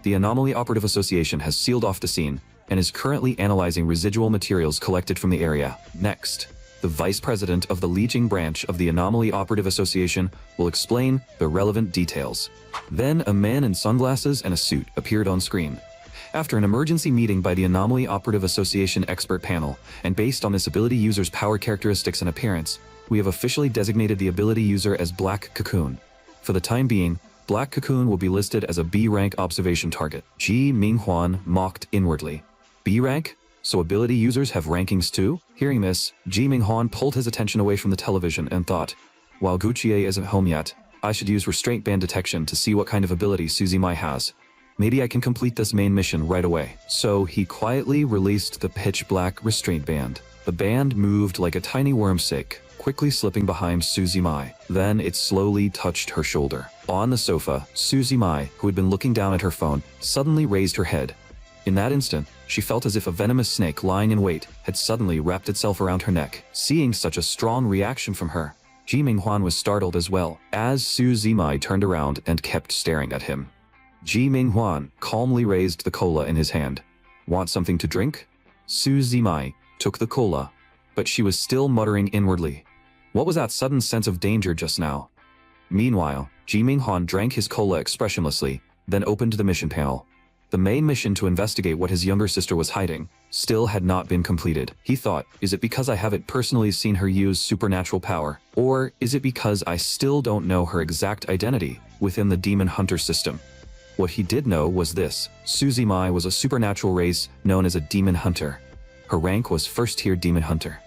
The Anomaly Operative Association has sealed off the scene and is currently analyzing residual materials collected from the area. Next, the Vice President of the Lijiang branch of the Anomaly Operative Association will explain the relevant details." Then a man in sunglasses and a suit appeared on screen. After an emergency meeting by the Anomaly Operative Association expert panel, and based on this ability user's power characteristics and appearance, we have officially designated the ability user as Black Cocoon. For the time being, Black Cocoon will be listed as a B-rank observation target. Ji Minghuan mocked inwardly. B-rank? So ability users have rankings too? Hearing this, Ji Minghuan pulled his attention away from the television and thought, while Guchie isn't home yet, I should use restraint band detection to see what kind of ability Suzumai has. Maybe I can complete this main mission right away. So he quietly released the pitch black restraint band. The band moved like a tiny wormsake, quickly slipping behind Suzumai. Then it slowly touched her shoulder. On the sofa, Suzumai, who had been looking down at her phone, suddenly raised her head. In that instant, she felt as if a venomous snake lying in wait had suddenly wrapped itself around her neck. Seeing such a strong reaction from her, Ji Minghuan was startled as well, as Suzumai turned around and kept staring at him. Ji Minghuan calmly raised the cola in his hand. "Want something to drink?" Suzumai took the cola, but she was still muttering inwardly. What was that sudden sense of danger just now? Meanwhile, Ji Minghuan drank his cola expressionlessly, then opened the mission panel. The main mission to investigate what his younger sister was hiding still had not been completed. He thought, is it because I haven't personally seen her use supernatural power? Or is it because I still don't know her exact identity within the Demon Hunter system? What he did know was this: Suzumai was a supernatural race known as a Demon Hunter. Her rank was first-tier Demon Hunter.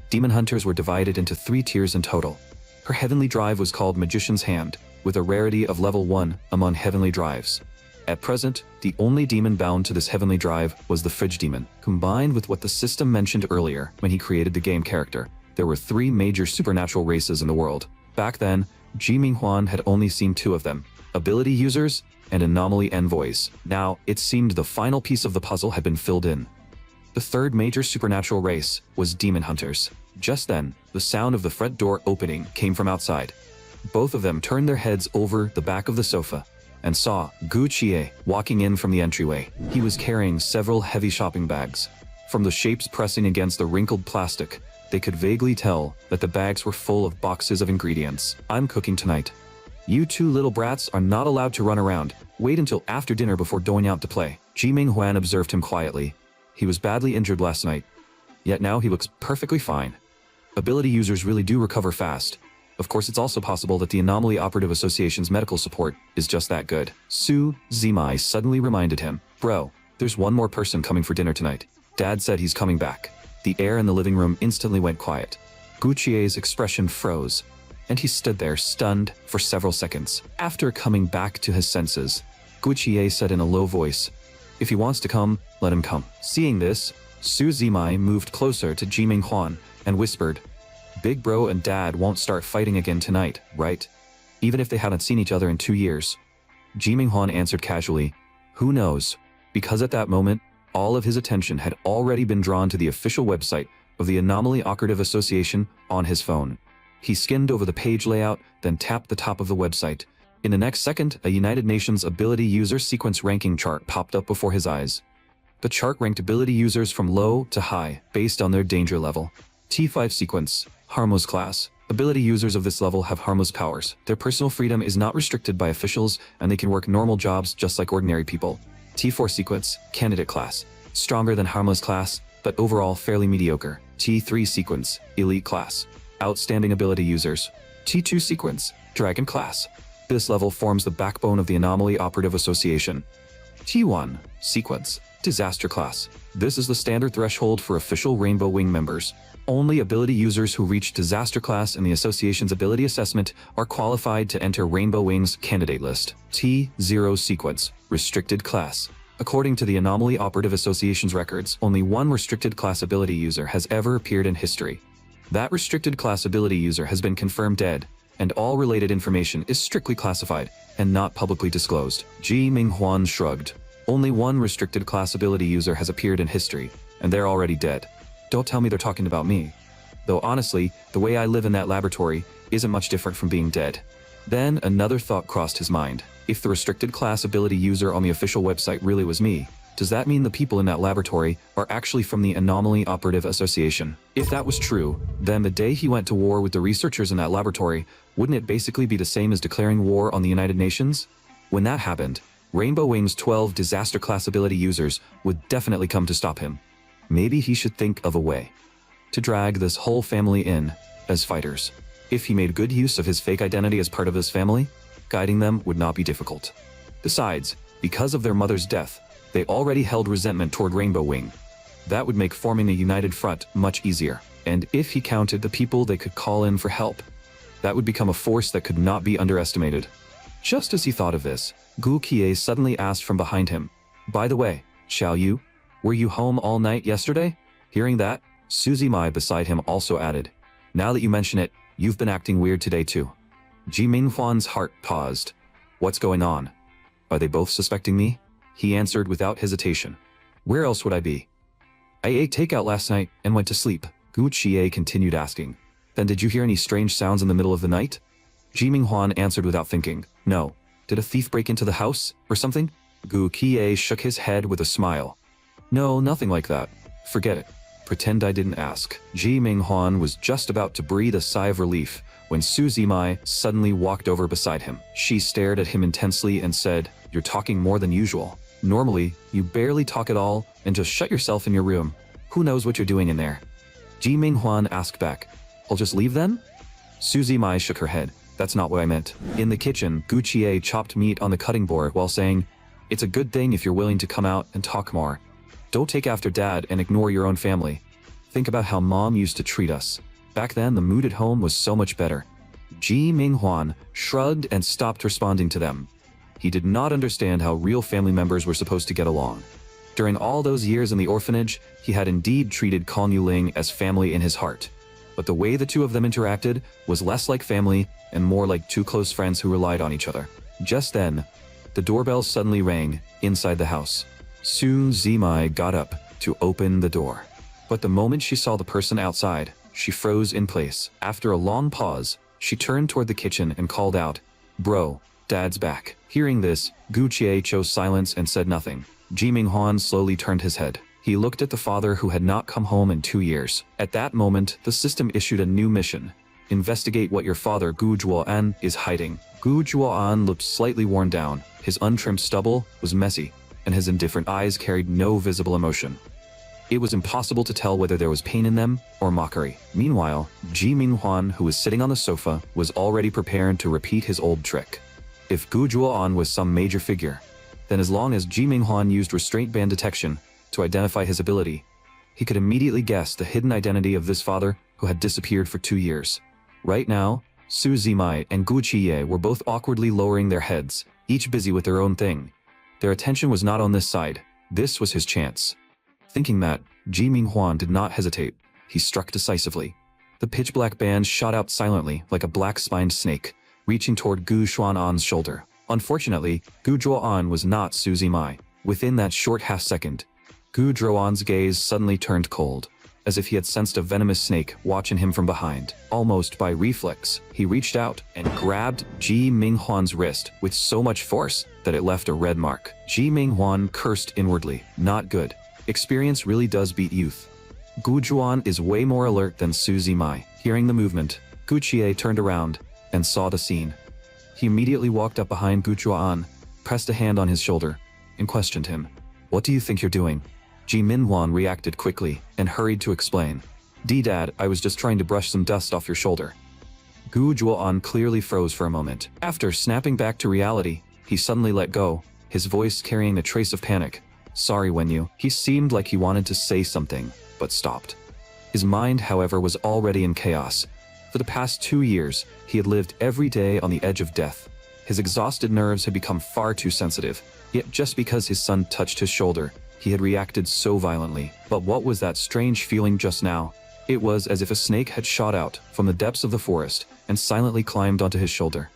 Demon Hunters were divided into 3 tiers in total. Her heavenly drive was called Magician's Hand, with a rarity of level 1 among heavenly drives. At present, the only demon bound to this heavenly drive was the fridge demon. Combined with what the system mentioned earlier when he created the game character, there were 3 major supernatural races in the world. Back then, Ji Minghuan had only seen 2 of them, ability users and anomaly envoys. Now, it seemed the final piece of the puzzle had been filled in. The 3rd major supernatural race was demon hunters. Just then, the sound of the front door opening came from outside. Both of them turned their heads over the back of the sofa and saw Gu Chie walking in from the entryway. He was carrying several heavy shopping bags. From the shapes pressing against the wrinkled plastic, they could vaguely tell that the bags were full of boxes of ingredients. "I'm cooking tonight. You 2 little brats are not allowed to run around. Wait until after dinner before going out to play." Ji Minghuan observed him quietly. He was badly injured last night, yet now he looks perfectly fine. Ability users really do recover fast. Of course, it's also possible that the Anomaly Operative Association's medical support is just that good. Su Zimai suddenly reminded him, "Bro, there's one more person coming for dinner tonight. Dad said he's coming back." The air in the living room instantly went quiet. Guchie's expression froze, and he stood there stunned for several seconds. After coming back to his senses, Guchie said in a low voice, "If he wants to come, let him come." Seeing this, Su Zimai moved closer to Ji Minghuan and whispered, "Big bro and dad won't start fighting again tonight, right? Even if they hadn't seen each other in 2 years. Ji Minghuan answered casually, "Who knows?" Because at that moment, all of his attention had already been drawn to the official website of the Anomaly Operative Association on his phone. He skimmed over the page layout, then tapped the top of the website. In the next second, a United Nations ability user sequence ranking chart popped up before his eyes. The chart ranked ability users from low to high, based on their danger level. T5 sequence, harmless class. Ability users of this level have harmless powers. Their personal freedom is not restricted by officials, and they can work normal jobs just like ordinary people. T4 sequence, candidate class. Stronger than harmless class, but overall fairly mediocre. T3 sequence, elite class. Outstanding ability users. T2 sequence, dragon class. This level forms the backbone of the Anomaly Operative Association. T1 sequence, disaster class. This is the standard threshold for official Rainbow Wing members. Only ability users who reach disaster class in the association's ability assessment are qualified to enter Rainbow Wing's candidate list. T0 sequence, restricted class. According to the Anomaly Operative Association's records, only 1 restricted class ability user has ever appeared in history. That restricted class ability user has been confirmed dead, and all related information is strictly classified and not publicly disclosed. Ji Minghuan shrugged. Only 1 restricted class ability user has appeared in history, and they're already dead. Don't tell me they're talking about me. Though honestly, the way I live in that laboratory isn't much different from being dead. Then another thought crossed his mind. If the restricted class ability user on the official website really was me, does that mean the people in that laboratory are actually from the Anomaly Operative Association? If that was true, then the day he went to war with the researchers in that laboratory, wouldn't it basically be the same as declaring war on the United Nations? When that happened, Rainbow Wing's 12 disaster class ability users would definitely come to stop him. Maybe he should think of a way to drag this whole family in as fighters. If he made good use of his fake identity as part of his family, guiding them would not be difficult. Besides, because of their mother's death, they already held resentment toward Rainbow Wing. That would make forming a united front much easier. And if he counted the people they could call in for help, that would become a force that could not be underestimated. Just as he thought of this, Gu Kie suddenly asked from behind him, "By the way, Xiao Yu, were you home all night yesterday?" Hearing that, Suzy Mai beside him also added, "Now that you mention it, you've been acting weird today too." Ji Minghuan's heart paused. What's going on? Are they both suspecting me? He answered without hesitation. Where else would I be? I ate takeout last night and went to sleep. Gu Chie continued asking. Then did you hear any strange sounds in the middle of the night? Ji Minghuan answered without thinking. No. Did a thief break into the house or something? Gu Kie shook his head with a smile. No, nothing like that. Forget it. Pretend I didn't ask. Ji Minghuan was just about to breathe a sigh of relief when Su Zimai suddenly walked over beside him. She stared at him intensely and said, "You're talking more than usual. Normally, you barely talk at all and just shut yourself in your room. Who knows what you're doing in there?" Ji Minghuan asked back, "I'll just leave then?" Su Zimai shook her head. "That's not what I meant." In the kitchen, Gu Chie chopped meat on the cutting board while saying, "It's a good thing if you're willing to come out and talk more. Don't take after dad and ignore your own family. Think about how mom used to treat us. Back then, the mood at home was so much better." Ji Minghuan shrugged and stopped responding to them. He did not understand how real family members were supposed to get along. During all those years in the orphanage, he had indeed treated Kong Yuling as family in his heart. But the way the two of them interacted was less like family and more like two close friends who relied on each other. Just then, the doorbell suddenly rang inside the house. Su Zimai got up to open the door. But the moment she saw the person outside, she froze in place. After a long pause, she turned toward the kitchen and called out, "Bro, Dad's back." Hearing this, Gu Qie chose silence and said nothing. Ji Minghuan slowly turned his head. He looked at the father who had not come home in 2 years. At that moment, the system issued a new mission. Investigate what your father Gu Zhuo'an is hiding. Gu Zhuo'an looked slightly worn down. His untrimmed stubble was messy, and his indifferent eyes carried no visible emotion. It was impossible to tell whether there was pain in them or mockery. Meanwhile, Ji Minghuan, who was sitting on the sofa, was already prepared to repeat his old trick. If Gu Zhuo'an was some major figure, then as long as Ji Minghuan used restraint band detection to identify his ability, he could immediately guess the hidden identity of this father who had disappeared for 2 years. Right now, Su Zimai and Gu Qiye were both awkwardly lowering their heads, each busy with their own thing. Their attention was not on this side. This was his chance. Thinking that, Ji Minghuan did not hesitate. He struck decisively. The pitch-black band shot out silently like a black-spined snake, reaching toward Gu Xuan'an's shoulder. Unfortunately, Gu Zhuo'an was not Su Zimai. Within that short half-second, Gu Zhuo'an's gaze suddenly turned cold, as if he had sensed a venomous snake watching him from behind. Almost by reflex, he reached out and grabbed Ji Minghuan's wrist with so much force that it left a red mark. Ji Minghuan cursed inwardly. Not good. Experience really does beat youth. Gu Zhuo'an is way more alert than Su Zimai. Hearing the movement, Gu Qiye turned around and saw the scene. He immediately walked up behind Gu Zhuo'an, pressed a hand on his shoulder, and questioned him. "What do you think you're doing?" Ji Minghuan reacted quickly and hurried to explain. "Dad, I was just trying to brush some dust off your shoulder." Gu Zhuo'an clearly froze for a moment. After snapping back to reality, he suddenly let go, his voice carrying a trace of panic. "Sorry, Wenyu." He seemed like he wanted to say something, but stopped. His mind, however, was already in chaos. For the past 2 years, he had lived every day on the edge of death. His exhausted nerves had become far too sensitive, yet just because his son touched his shoulder, he had reacted so violently. But what was that strange feeling just now? It was as if a snake had shot out from the depths of the forest and silently climbed onto his shoulder.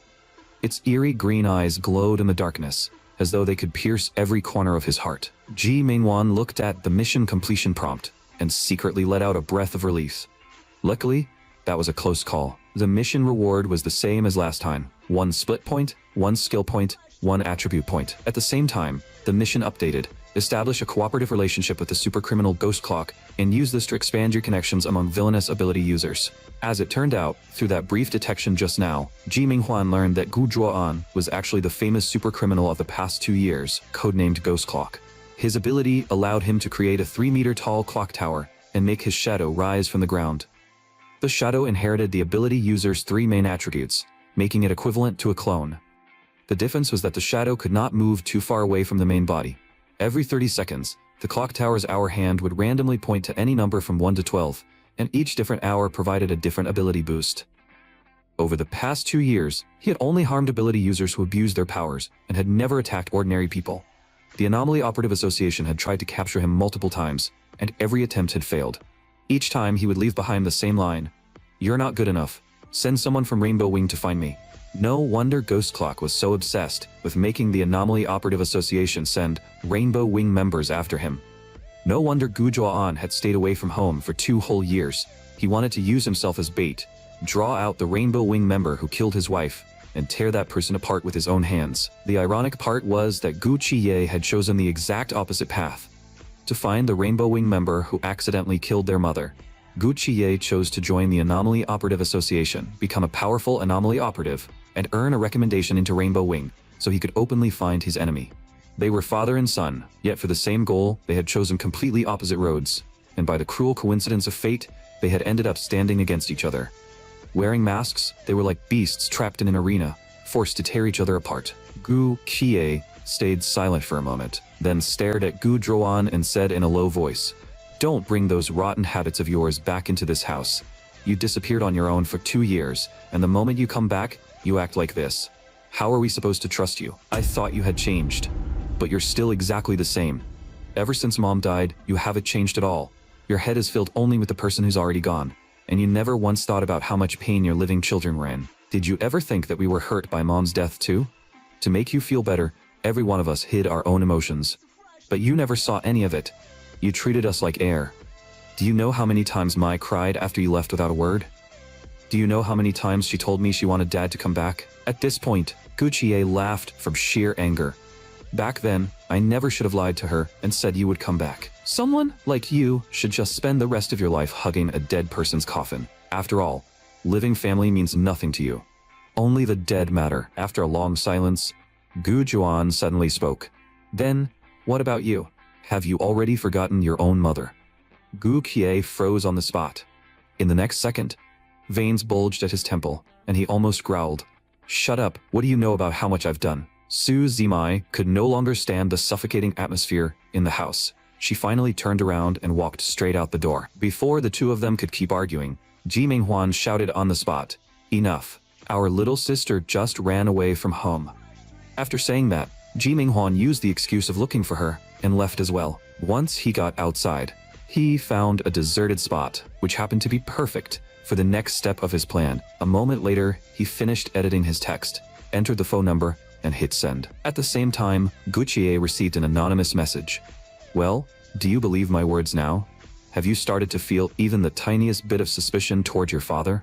Its eerie green eyes glowed in the darkness, as though they could pierce every corner of his heart. Ji Minghuan looked at the mission completion prompt and secretly let out a breath of relief. Luckily, that was a close call. The mission reward was the same as last time. 1 split point, 1 skill point, 1 attribute point. At the same time, the mission updated. Establish a cooperative relationship with the supercriminal Ghost Clock and use this to expand your connections among villainous ability users. As it turned out, through that brief detection just now, Ji Minghuan learned that Gu Zhuo'an was actually the famous supercriminal of the past 2 years, codenamed Ghost Clock. His ability allowed him to create a 3-meter-tall clock tower and make his shadow rise from the ground. The shadow inherited the ability user's 3 main attributes, making it equivalent to a clone. The difference was that the shadow could not move too far away from the main body. Every 30 seconds, the clock tower's hour hand would randomly point to any number from 1 to 12, and each different hour provided a different ability boost. Over the past 2 years, he had only harmed ability users who abused their powers and had never attacked ordinary people. The Anomaly Operative Association had tried to capture him multiple times, and every attempt had failed. Each time he would leave behind the same line: "You're not good enough. Send someone from Rainbow Wing to find me." No wonder Ghost Clock was so obsessed with making the Anomaly Operative Association send Rainbow Wing members after him. No wonder Gu Zhuo'an had stayed away from home for 2 whole years. He wanted to use himself as bait, draw out the Rainbow Wing member who killed his wife, and tear that person apart with his own hands. The ironic part was that Gu Qiye had chosen the exact opposite path. To find the Rainbow Wing member who accidentally killed their mother, Gu Qiye chose to join the Anomaly Operative Association, become a powerful anomaly operative, and earn a recommendation into Rainbow Wing, so he could openly find his enemy. They were father and son, yet for the same goal, they had chosen completely opposite roads, and by the cruel coincidence of fate, they had ended up standing against each other. Wearing masks, they were like beasts trapped in an arena, forced to tear each other apart. Gu Qiye stayed silent for a moment, then stared at Gu Zhuo'an and said in a low voice, "Don't bring those rotten habits of yours back into this house. You disappeared on your own for 2 years, and the moment you come back, you act like this." How are we supposed to trust you? I thought you had changed. But you're still exactly the same. Ever since Mom died, you haven't changed at all. Your head is filled only with the person who's already gone. And you never once thought about how much pain your living children were in. Did you ever think that we were hurt by Mom's death too? To make you feel better, every one of us hid our own emotions. But you never saw any of it. You treated us like air. Do you know how many times Mai cried after you left without a word? Do you know how many times she told me she wanted Dad to come back? At this point, Guchie laughed from sheer anger. Back then, I never should have lied to her and said you would come back. Someone like you should just spend the rest of your life hugging a dead person's coffin. After all, living family means nothing to you. Only the dead matter. After a long silence, Gu Juan suddenly spoke. Then, what about you? Have you already forgotten your own mother? Gu Kie froze on the spot. In the next second, veins bulged at his temple, and he almost growled. Shut up, what do you know about how much I've done? Su Zimai could no longer stand the suffocating atmosphere in the house. She finally turned around and walked straight out the door. Before the two of them could keep arguing, Ji Minghuan shouted on the spot, Enough. Our little sister just ran away from home. After saying that, Ji Minghuan used the excuse of looking for her and left as well. Once he got outside, he found a deserted spot, which happened to be perfect for the next step of his plan. A moment later, he finished editing his text, entered the phone number, and hit send. At the same time, Guchie received an anonymous message. Well, do you believe my words now? Have you started to feel even the tiniest bit of suspicion toward your father?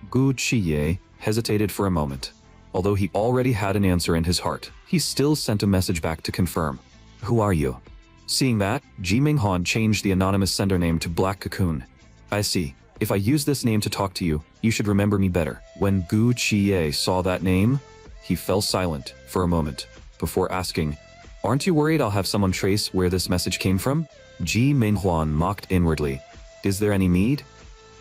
Guchie hesitated for a moment. Although he already had an answer in his heart, he still sent a message back to confirm. Who are you? Seeing that, Ji Minghuan changed the anonymous sender name to Black Cocoon. I see. If I use this name to talk to you, you should remember me better. When Guchie saw that name, he fell silent for a moment, before asking, Aren't you worried I'll have someone trace where this message came from? Ji Minghuan mocked inwardly. Is there any need?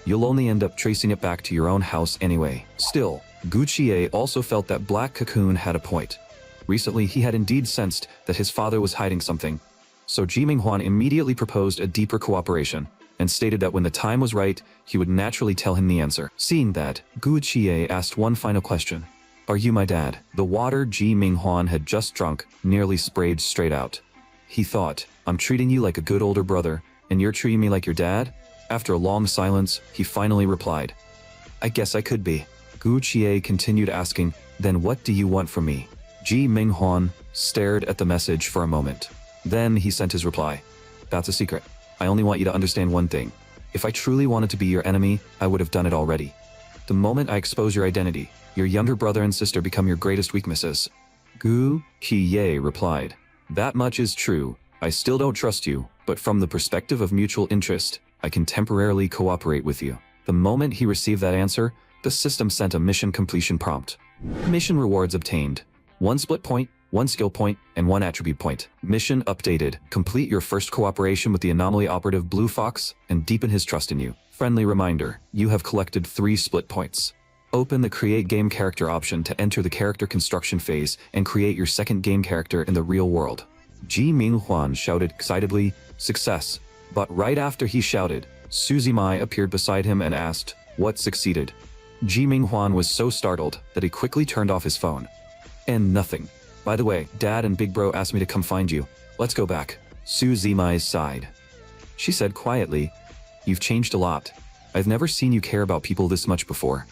You'll only end up tracing it back to your own house anyway. Still, Guchie also felt that Black Cocoon had a point. Recently, he had indeed sensed that his father was hiding something. So Ji Minghuan immediately proposed a deeper cooperation, and stated that when the time was right, he would naturally tell him the answer. Seeing that, Guchie asked one final question. Are you my dad? The water Ji Minghuan had just drunk nearly sprayed straight out. He thought, I'm treating you like a good older brother, and you're treating me like your dad? After a long silence, he finally replied, I guess I could be. Guchie continued asking, Then what do you want from me? Ji Minghuan stared at the message for a moment. Then he sent his reply. That's a secret. I only want you to understand one thing. If I truly wanted to be your enemy, I would have done it already. The moment I expose your identity, your younger brother and sister become your greatest weaknesses. Gu Qiye replied. That much is true. I still don't trust you, but from the perspective of mutual interest, I can temporarily cooperate with you. The moment he received that answer, the system sent a mission completion prompt. Mission rewards obtained. 1 split point, 1 skill point, and 1 attribute point. Mission updated. Complete your first cooperation with the anomaly operative Blue Fox and deepen his trust in you. Friendly reminder, you have collected 3 split points. Open the Create Game Character option to enter the character construction phase and create your second game character in the real world. Ji Minghuan shouted excitedly, Success! But right after he shouted, Suzy Mai appeared beside him and asked, What succeeded? Ji Minghuan was so startled that he quickly turned off his phone. And nothing. By the way, Dad and Big Bro asked me to come find you. Let's go back. Suzy Mai sighed. She said quietly, You've changed a lot. I've never seen you care about people this much before.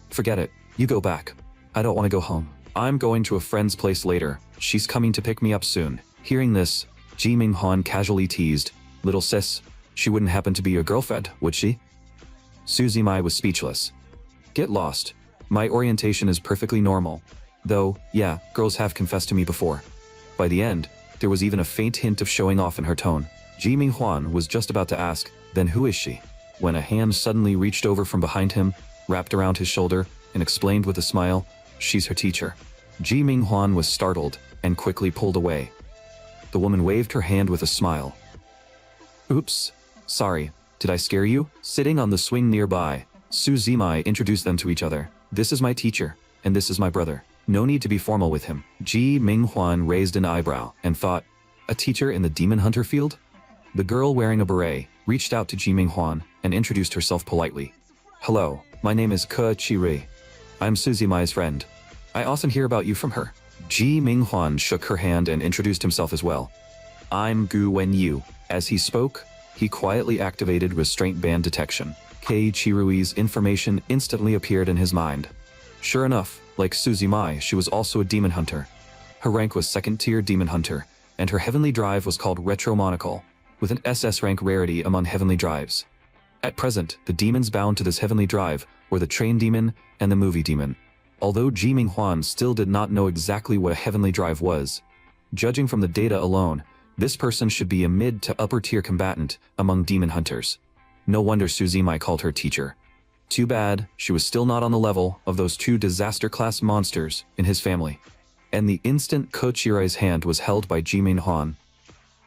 Forget it. You go back. I don't want to go home. I'm going to a friend's place later. She's coming to pick me up soon. Hearing this, Ji Minghuan casually teased, Little sis, she wouldn't happen to be your girlfriend, would she? Suzy Mai was speechless. Get lost. My orientation is perfectly normal. Though, yeah, girls have confessed to me before. By the end, there was even a faint hint of showing off in her tone. Ji Minghuan was just about to ask, Then who is she? When a hand suddenly reached over from behind him, wrapped around his shoulder, and explained with a smile, She's her teacher. Ji Minghuan was startled and quickly pulled away. The woman waved her hand with a smile. Oops. Sorry. Did I scare you? Sitting on the swing nearby, Su Zimai introduced them to each other. This is my teacher, and this is my brother. No need to be formal with him. Ji Minghuan raised an eyebrow and thought, A teacher in the demon hunter field? The girl wearing a beret reached out to Ji Minghuan and introduced herself politely. Hello, my name is Ke Chiri. I'm Suzy Mai's friend. I often hear about you from her. Ji Minghuan shook her hand and introduced himself as well. I'm Gu Wenyu. As he spoke, he quietly activated restraint band detection. Kei Chirui's information instantly appeared in his mind. Sure enough, like Suzy Mai, she was also a demon hunter. Her rank was second-tier demon hunter, and her heavenly drive was called Retro Monocle, with an SS rank rarity among heavenly drives. At present, the demons bound to this heavenly drive were the train demon and the movie demon. Although Ji Minghuan still did not know exactly what a heavenly drive was, judging from the data alone, this person should be a mid to upper tier combatant among demon hunters. No wonder Suzy Mai called her teacher. Too bad, she was still not on the level of those two disaster-class monsters in his family. And the instant Ko Chirai's hand was held by Ji Minghuan,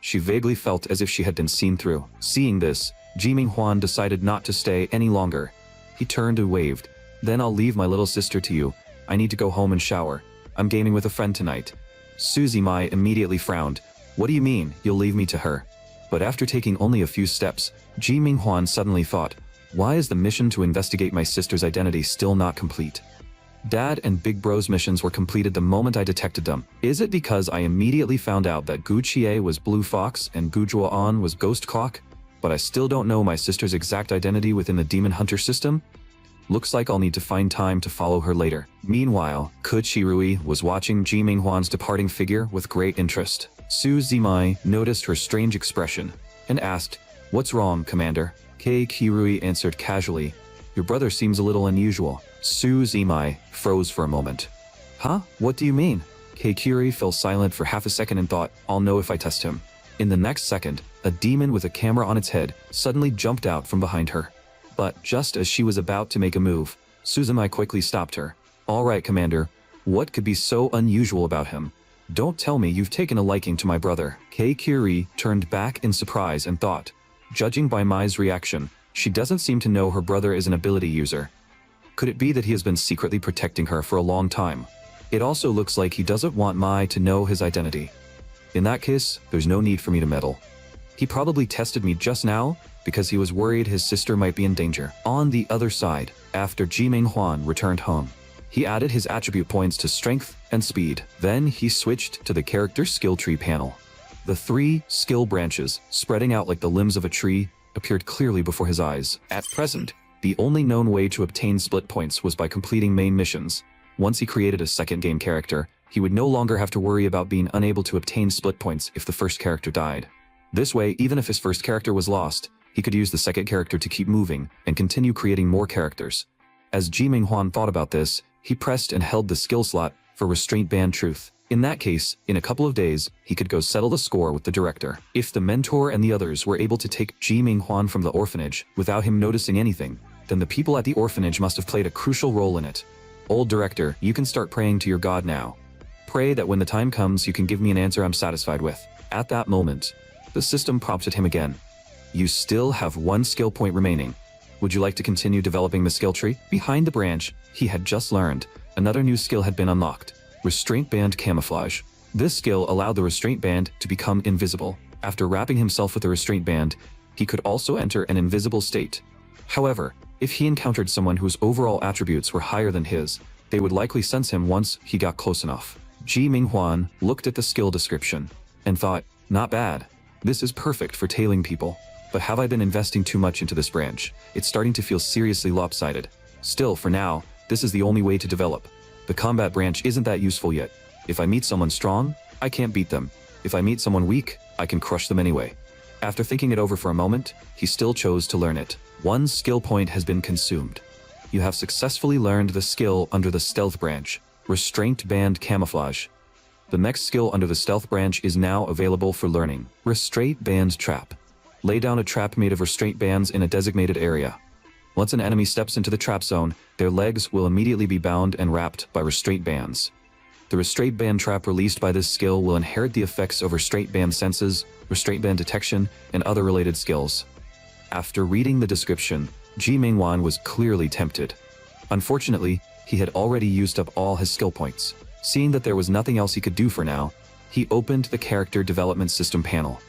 she vaguely felt as if she had been seen through. Seeing this, Ji Minghuan decided not to stay any longer. He turned and waved. Then I'll leave my little sister to you. I need to go home and shower. I'm gaming with a friend tonight. Suzy Mai immediately frowned. What do you mean, you'll leave me to her? But after taking only a few steps, Ji Minghuan suddenly thought, why is the mission to investigate my sister's identity still not complete? Dad and Big Bro's missions were completed the moment I detected them. Is it because I immediately found out that Gu Chie was Blue Fox and Gu Zhuoan was Ghost Clock, but I still don't know my sister's exact identity within the Demon Hunter system? Looks like I'll need to find time to follow her later. Meanwhile, Ko Chirui was watching Ji Minghuan's departing figure with great interest. Suzy Mai noticed her strange expression and asked, "What's wrong, Commander?" Kei Kirui answered casually, "Your brother seems a little unusual." Suzy Mai froze for a moment. Huh? What do you mean? Kei Kirui fell silent for half a second and thought, I'll know if I test him. In the next second, a demon with a camera on its head suddenly jumped out from behind her. But just as she was about to make a move, Suzy Mai quickly stopped her. All right, Commander, what could be so unusual about him? Don't tell me you've taken a liking to my brother. Kei Kirui turned back in surprise and thought, judging by Mai's reaction, she doesn't seem to know her brother is an ability user. Could it be that he has been secretly protecting her for a long time? It also looks like he doesn't want Mai to know his identity. In that case, there's no need for me to meddle. He probably tested me just now because he was worried his sister might be in danger. On the other side, after Ji Minghuan returned home, he added his attribute points to strength and speed. Then he switched to the character skill tree panel. The 3 skill branches, spreading out like the limbs of a tree, appeared clearly before his eyes. At present, the only known way to obtain split points was by completing main missions. Once he created a second game character, he would no longer have to worry about being unable to obtain split points if the first character died. This way, even if his first character was lost, he could use the second character to keep moving and continue creating more characters. As Ji Minghuan thought about this, he pressed and held the skill slot for Restraint Band Truth. In that case, in a couple of days, he could go settle the score with the director. If the mentor and the others were able to take Ji Minghuan from the orphanage without him noticing anything, then the people at the orphanage must have played a crucial role in it. Old director, you can start praying to your god now. Pray that when the time comes you can give me an answer I'm satisfied with. At that moment, the system prompted him again. You still have 1 skill point remaining. Would you like to continue developing the skill tree? Behind the branch, he had just learned, another new skill had been unlocked. Restraint Band Camouflage. This skill allowed the restraint band to become invisible. After wrapping himself with the restraint band, he could also enter an invisible state. However, if he encountered someone whose overall attributes were higher than his, they would likely sense him once he got close enough. Ji Minghuan looked at the skill description and thought, not bad. This is perfect for tailing people. But have I been investing too much into this branch? It's starting to feel seriously lopsided. Still, for now, this is the only way to develop. The combat branch isn't that useful yet. If I meet someone strong, I can't beat them. If I meet someone weak, I can crush them anyway. After thinking it over for a moment, he still chose to learn it. 1 skill point has been consumed. You have successfully learned the skill under the stealth branch, Restraint Band Camouflage. The next skill under the stealth branch is now available for learning, Restraint Band Trap. Lay down a trap made of restraint bands in a designated area. Once an enemy steps into the trap zone, their legs will immediately be bound and wrapped by restraint bands. The restraint band trap released by this skill will inherit the effects of restraint band senses, restraint band detection, and other related skills. After reading the description, Ji Minghuan was clearly tempted. Unfortunately, he had already used up all his skill points. Seeing that there was nothing else he could do for now, he opened the Character Development System panel.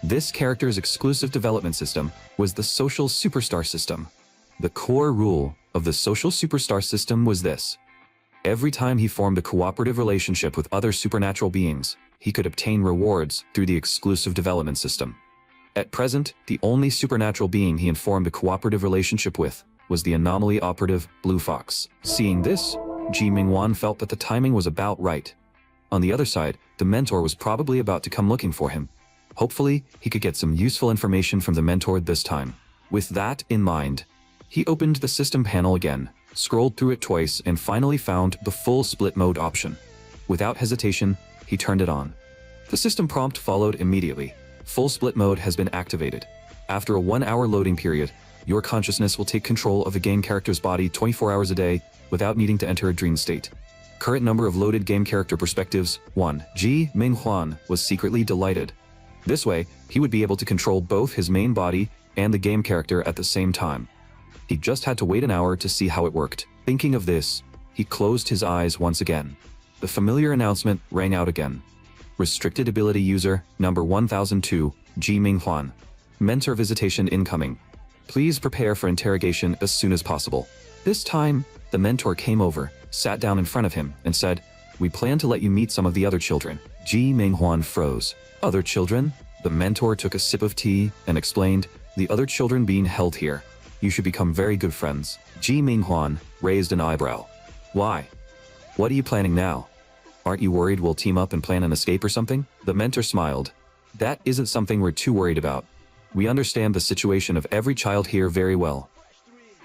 This character's exclusive development system was the Social Superstar System. The core rule of the Social Superstar System was this. Every time he formed a cooperative relationship with other supernatural beings, he could obtain rewards through the exclusive development system. At present, the only supernatural being he informed a cooperative relationship with was the anomaly operative Blue Fox. Seeing this, Ji Minghuan felt that the timing was about right. On the other side, the mentor was probably about to come looking for him. Hopefully, he could get some useful information from the mentor this time. With that in mind, he opened the system panel again, scrolled through it twice, and finally found the full split mode option. Without hesitation, he turned it on. The system prompt followed immediately. Full split mode has been activated. After a 1-hour loading period, your consciousness will take control of the game character's body 24 hours a day without needing to enter a dream state. Current number of loaded game character perspectives, 1. Ji Minghuan was secretly delighted. This way, he would be able to control both his main body and the game character at the same time. He just had to wait an hour to see how it worked. Thinking of this, he closed his eyes once again. The familiar announcement rang out again. Restricted ability user, number 1002, Ji Minghuan. Mentor visitation incoming. Please prepare for interrogation as soon as possible. This time, the mentor came over, sat down in front of him, and said, "We plan to let you meet some of the other children." Ji Minghuan froze. Other children? The mentor took a sip of tea and explained, "The other children being held here. You should become very good friends." Ji Minghuan raised an eyebrow. "Why? What are you planning now? Aren't you worried we'll team up and plan an escape or something?" The mentor smiled. "That isn't something we're too worried about. We understand the situation of every child here very well."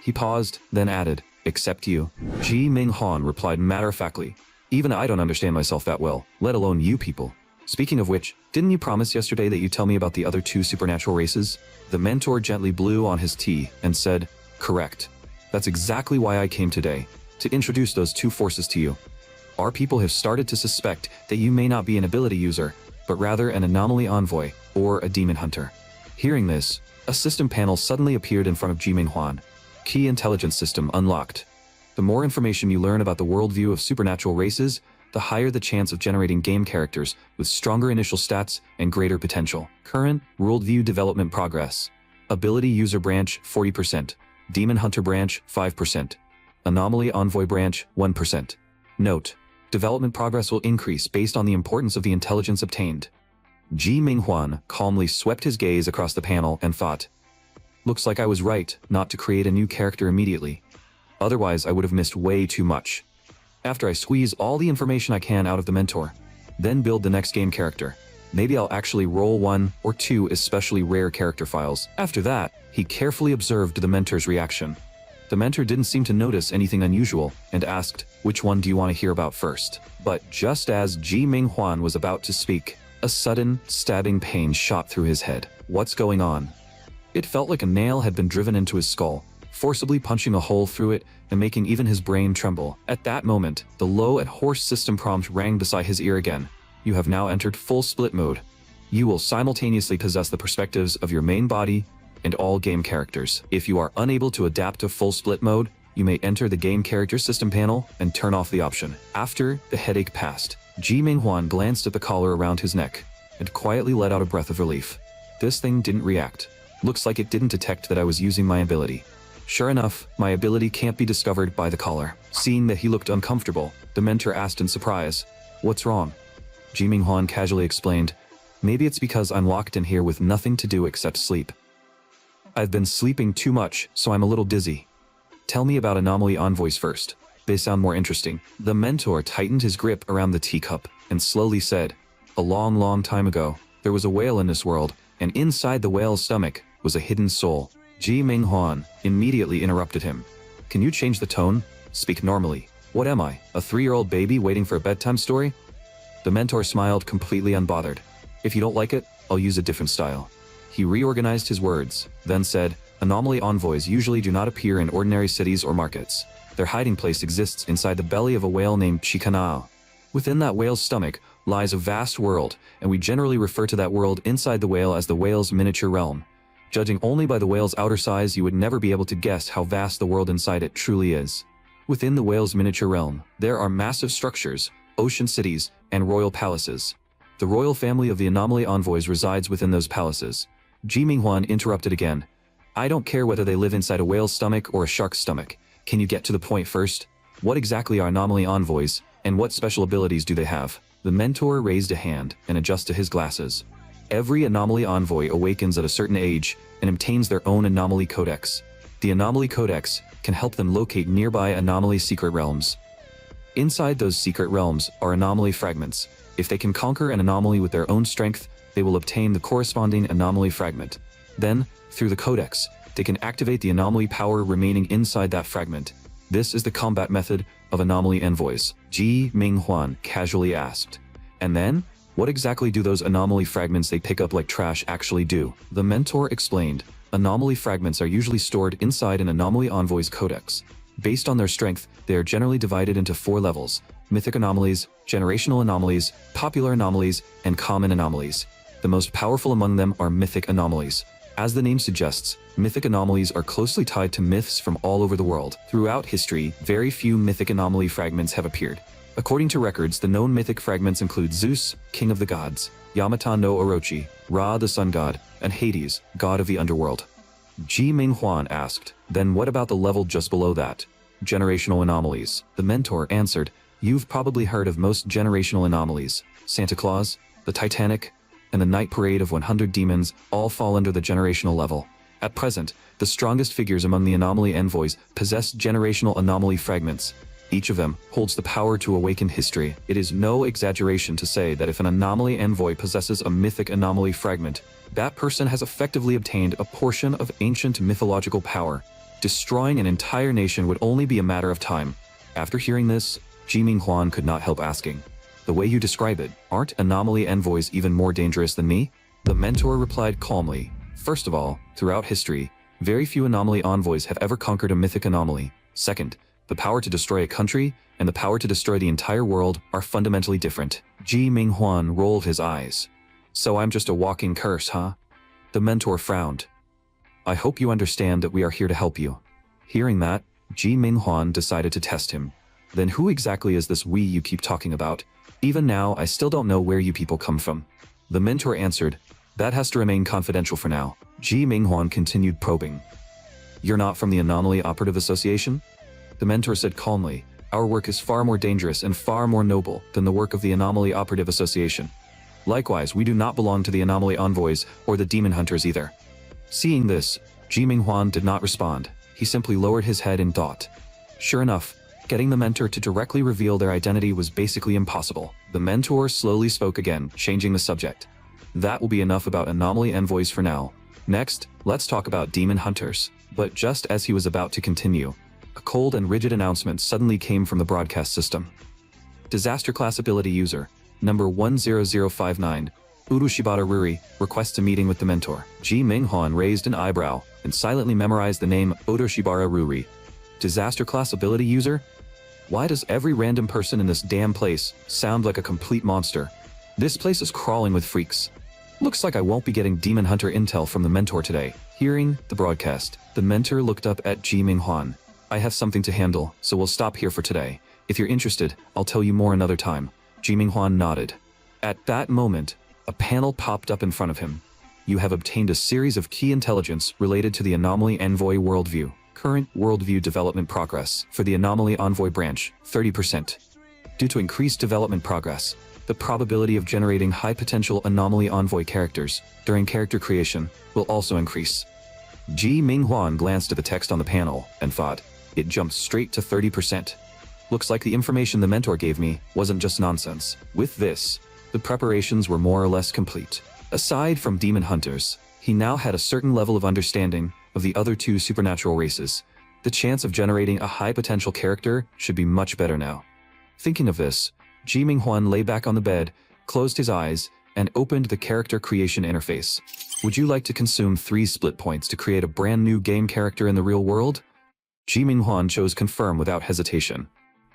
He paused, then added, "Except you." Ji Minghuan replied matter-of-factly, "Even I don't understand myself that well, let alone you people. Speaking of which, didn't you promise yesterday that you'd tell me about the other 2 supernatural races?" The mentor gently blew on his tea and said, "Correct. That's exactly why I came today, to introduce those 2 forces to you. Our people have started to suspect that you may not be an ability user, but rather an anomaly envoy, or a demon hunter." Hearing this, a system panel suddenly appeared in front of Ji Minghuan. Key intelligence system unlocked. The more information you learn about the worldview of supernatural races, the higher the chance of generating game characters with stronger initial stats and greater potential. Current worldview development progress. Ability user branch 40%, demon hunter branch 5%, anomaly envoy branch 1%. Note: development progress will increase based on the importance of the intelligence obtained. Ji Minghuan calmly swept his gaze across the panel and thought, "Looks like I was right not to create a new character immediately. Otherwise I would have missed way too much. After I squeeze all the information I can out of the mentor, then build the next game character. Maybe I'll actually roll 1 or 2 especially rare character files." After that, he carefully observed the mentor's reaction. The mentor didn't seem to notice anything unusual and asked, "Which one do you want to hear about first?" But just as Ji Minghuan was about to speak, a sudden, stabbing pain shot through his head. What's going on? It felt like a nail had been driven into his skull, forcibly punching a hole through it and making even his brain tremble. At that moment, the low and hoarse system prompt rang beside his ear again. "You have now entered full split mode. You will simultaneously possess the perspectives of your main body and all game characters. If you are unable to adapt to full split mode, you may enter the game character system panel and turn off the option." After the headache passed, Ji Minghuan glanced at the collar around his neck and quietly let out a breath of relief. This thing didn't react. Looks like it didn't detect that I was using my ability. Sure enough, my ability can't be discovered by the collar. Seeing that he looked uncomfortable, the mentor asked in surprise, "What's wrong?" Ji Minghuan casually explained, "Maybe it's because I'm locked in here with nothing to do except sleep. I've been sleeping too much, so I'm a little dizzy. Tell me about anomaly envoys first. They sound more interesting." The mentor tightened his grip around the teacup and slowly said, "A long, long time ago, there was a whale in this world, and inside the whale's stomach was a hidden soul." Ji Minghuan immediately interrupted him. "Can you change the tone? Speak normally. What am I, a 3-year-old baby waiting for a bedtime story?" The mentor smiled completely unbothered. "If you don't like it, I'll use a different style." He reorganized his words, then said, "Anomaly envoys usually do not appear in ordinary cities or markets. Their hiding place exists inside the belly of a whale named Chikanao. Within that whale's stomach lies a vast world, and we generally refer to that world inside the whale as the whale's miniature realm. Judging only by the whale's outer size, you would never be able to guess how vast the world inside it truly is. Within the whale's miniature realm, there are massive structures, ocean cities, and royal palaces. The royal family of the anomaly envoys resides within those palaces." Ji Minghuan interrupted again. "I don't care whether they live inside a whale's stomach or a shark's stomach. Can you get to the point first?" What exactly are anomaly envoys, and what special abilities do they have? The mentor raised a hand and adjusted his glasses. Every anomaly envoy awakens at a certain age and obtains their own anomaly codex. The anomaly codex can help them locate nearby anomaly secret realms. Inside those secret realms are anomaly fragments. If they can conquer an anomaly with their own strength, they will obtain the corresponding anomaly fragment. Then, through the codex, they can activate the anomaly power remaining inside that fragment. This is the combat method of anomaly envoys, Ji Minghuan casually asked. And then, what exactly do those anomaly fragments they pick up like trash actually do? The mentor explained. Anomaly fragments are usually stored inside an anomaly envoy's codex. Based on their strength, they are generally divided into 4 levels: mythic anomalies, generational anomalies, popular anomalies, and common anomalies. The most powerful among them are mythic anomalies. As the name suggests, mythic anomalies are closely tied to myths from all over the world. Throughout history, very few mythic anomaly fragments have appeared. According to records, the known mythic fragments include Zeus, king of the gods, Yamata no Orochi, Ra the sun god, and Hades, god of the underworld. Ji Minghuan asked, then what about the level just below that? Generational anomalies. The mentor answered, you've probably heard of most generational anomalies. Santa Claus, the Titanic, and the Night Parade of 100 Demons all fall under the generational level. At present, the strongest figures among the anomaly envoys possess generational anomaly fragments. Each of them holds the power to awaken history. It is no exaggeration to say that if an anomaly envoy possesses a mythic anomaly fragment, that person has effectively obtained a portion of ancient mythological power. Destroying an entire nation would only be a matter of time. After hearing this, Ji Minghuan could not help asking, the way you describe it, aren't anomaly envoys even more dangerous than me? The mentor replied calmly, first of all, throughout history, very few anomaly envoys have ever conquered a mythic anomaly. Second, the power to destroy a country and the power to destroy the entire world are fundamentally different. Ji Minghuan rolled his eyes. So I'm just a walking curse, huh? The mentor frowned. I hope you understand that we are here to help you. Hearing that, Ji Minghuan decided to test him. Then who exactly is this we you keep talking about? Even now, I still don't know where you people come from. The mentor answered, that has to remain confidential for now. Ji Minghuan continued probing. You're not from the Anomaly Operative Association? The mentor said calmly, our work is far more dangerous and far more noble than the work of the Anomaly Operative Association. Likewise, we do not belong to the Anomaly Envoys or the Demon Hunters either. Seeing this, Ji Minghuan did not respond. He simply lowered his head in thought. Sure enough, getting the mentor to directly reveal their identity was basically impossible. The mentor slowly spoke again, changing the subject. That will be enough about Anomaly Envoys for now. Next, let's talk about Demon Hunters. But just as he was about to continue, a cold and rigid announcement suddenly came from the broadcast system. Disaster Class Ability User, number 10059, Urushibata Ruri, requests a meeting with the mentor. Ji Minghuan raised an eyebrow and silently memorized the name Urushibara Ruri. Disaster Class Ability User? Why does every random person in this damn place sound like a complete monster? This place is crawling with freaks. Looks like I won't be getting Demon Hunter intel from the mentor today. Hearing the broadcast, the mentor looked up at Ji Minghuan. I have something to handle, so we'll stop here for today. If you're interested, I'll tell you more another time. Ji Minghuan nodded. At that moment, a panel popped up in front of him. You have obtained a series of key intelligence related to the Anomaly Envoy worldview. Current worldview development progress for the Anomaly Envoy branch, 30%. Due to increased development progress, the probability of generating high-potential Anomaly Envoy characters during character creation will also increase. Ji Minghuan glanced at the text on the panel and thought, it jumped straight to 30%. Looks like the information the mentor gave me wasn't just nonsense. With this, the preparations were more or less complete. Aside from demon hunters, he now had a certain level of understanding of the other 2 supernatural races. The chance of generating a high-potential character should be much better now. Thinking of this, Ji Minghuan lay back on the bed, closed his eyes, and opened the character creation interface. Would you like to consume 3 split points to create a brand new game character in the real world? Ji Minghuan chose confirm without hesitation.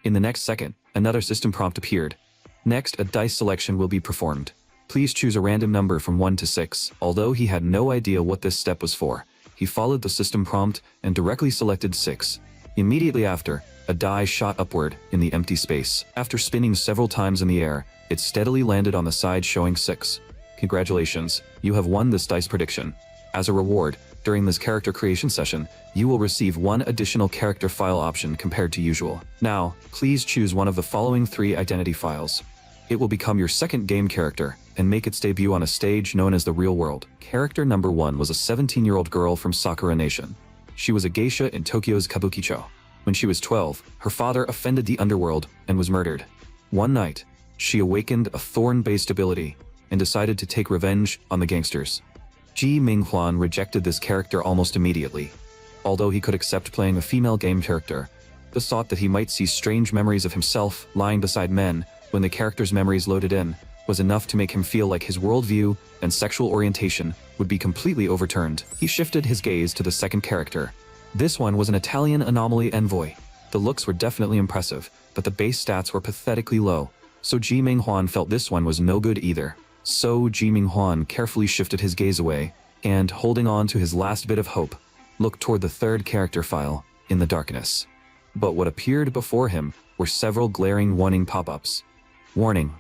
In the next second, another system prompt appeared. Next, a dice selection will be performed. Please choose a random number from 1 to 6. Although he had no idea what this step was for, he followed the system prompt and directly selected 6. Immediately after, a die shot upward in the empty space. After spinning several times in the air, it steadily landed on the side showing 6. Congratulations, you have won this dice prediction. As a reward, During this character creation session, you will receive one additional character file option compared to usual. Now, please choose one of the following 3 identity files. It will become your second game character and make its debut on a stage known as the real world. Character number 1 was a 17-year-old girl from Sakura Nation. She was a geisha in Tokyo's Kabukicho. When she was 12, her father offended the underworld and was murdered. One night, she awakened a thorn-based ability and decided to take revenge on the gangsters. Ji Minghwan rejected this character almost immediately. Although he could accept playing a female game character, the thought that he might see strange memories of himself lying beside men when the character's memories loaded in was enough to make him feel like his worldview and sexual orientation would be completely overturned. He shifted his gaze to the second character. This one was an Italian anomaly envoy. The looks were definitely impressive, but the base stats were pathetically low, so Ji Minghwan felt this one was no good either. So Ji Minghwan carefully shifted his gaze away, and, holding on to his last bit of hope, looked toward the third character file, in the darkness. But what appeared before him were several glaring warning pop-ups. Warning.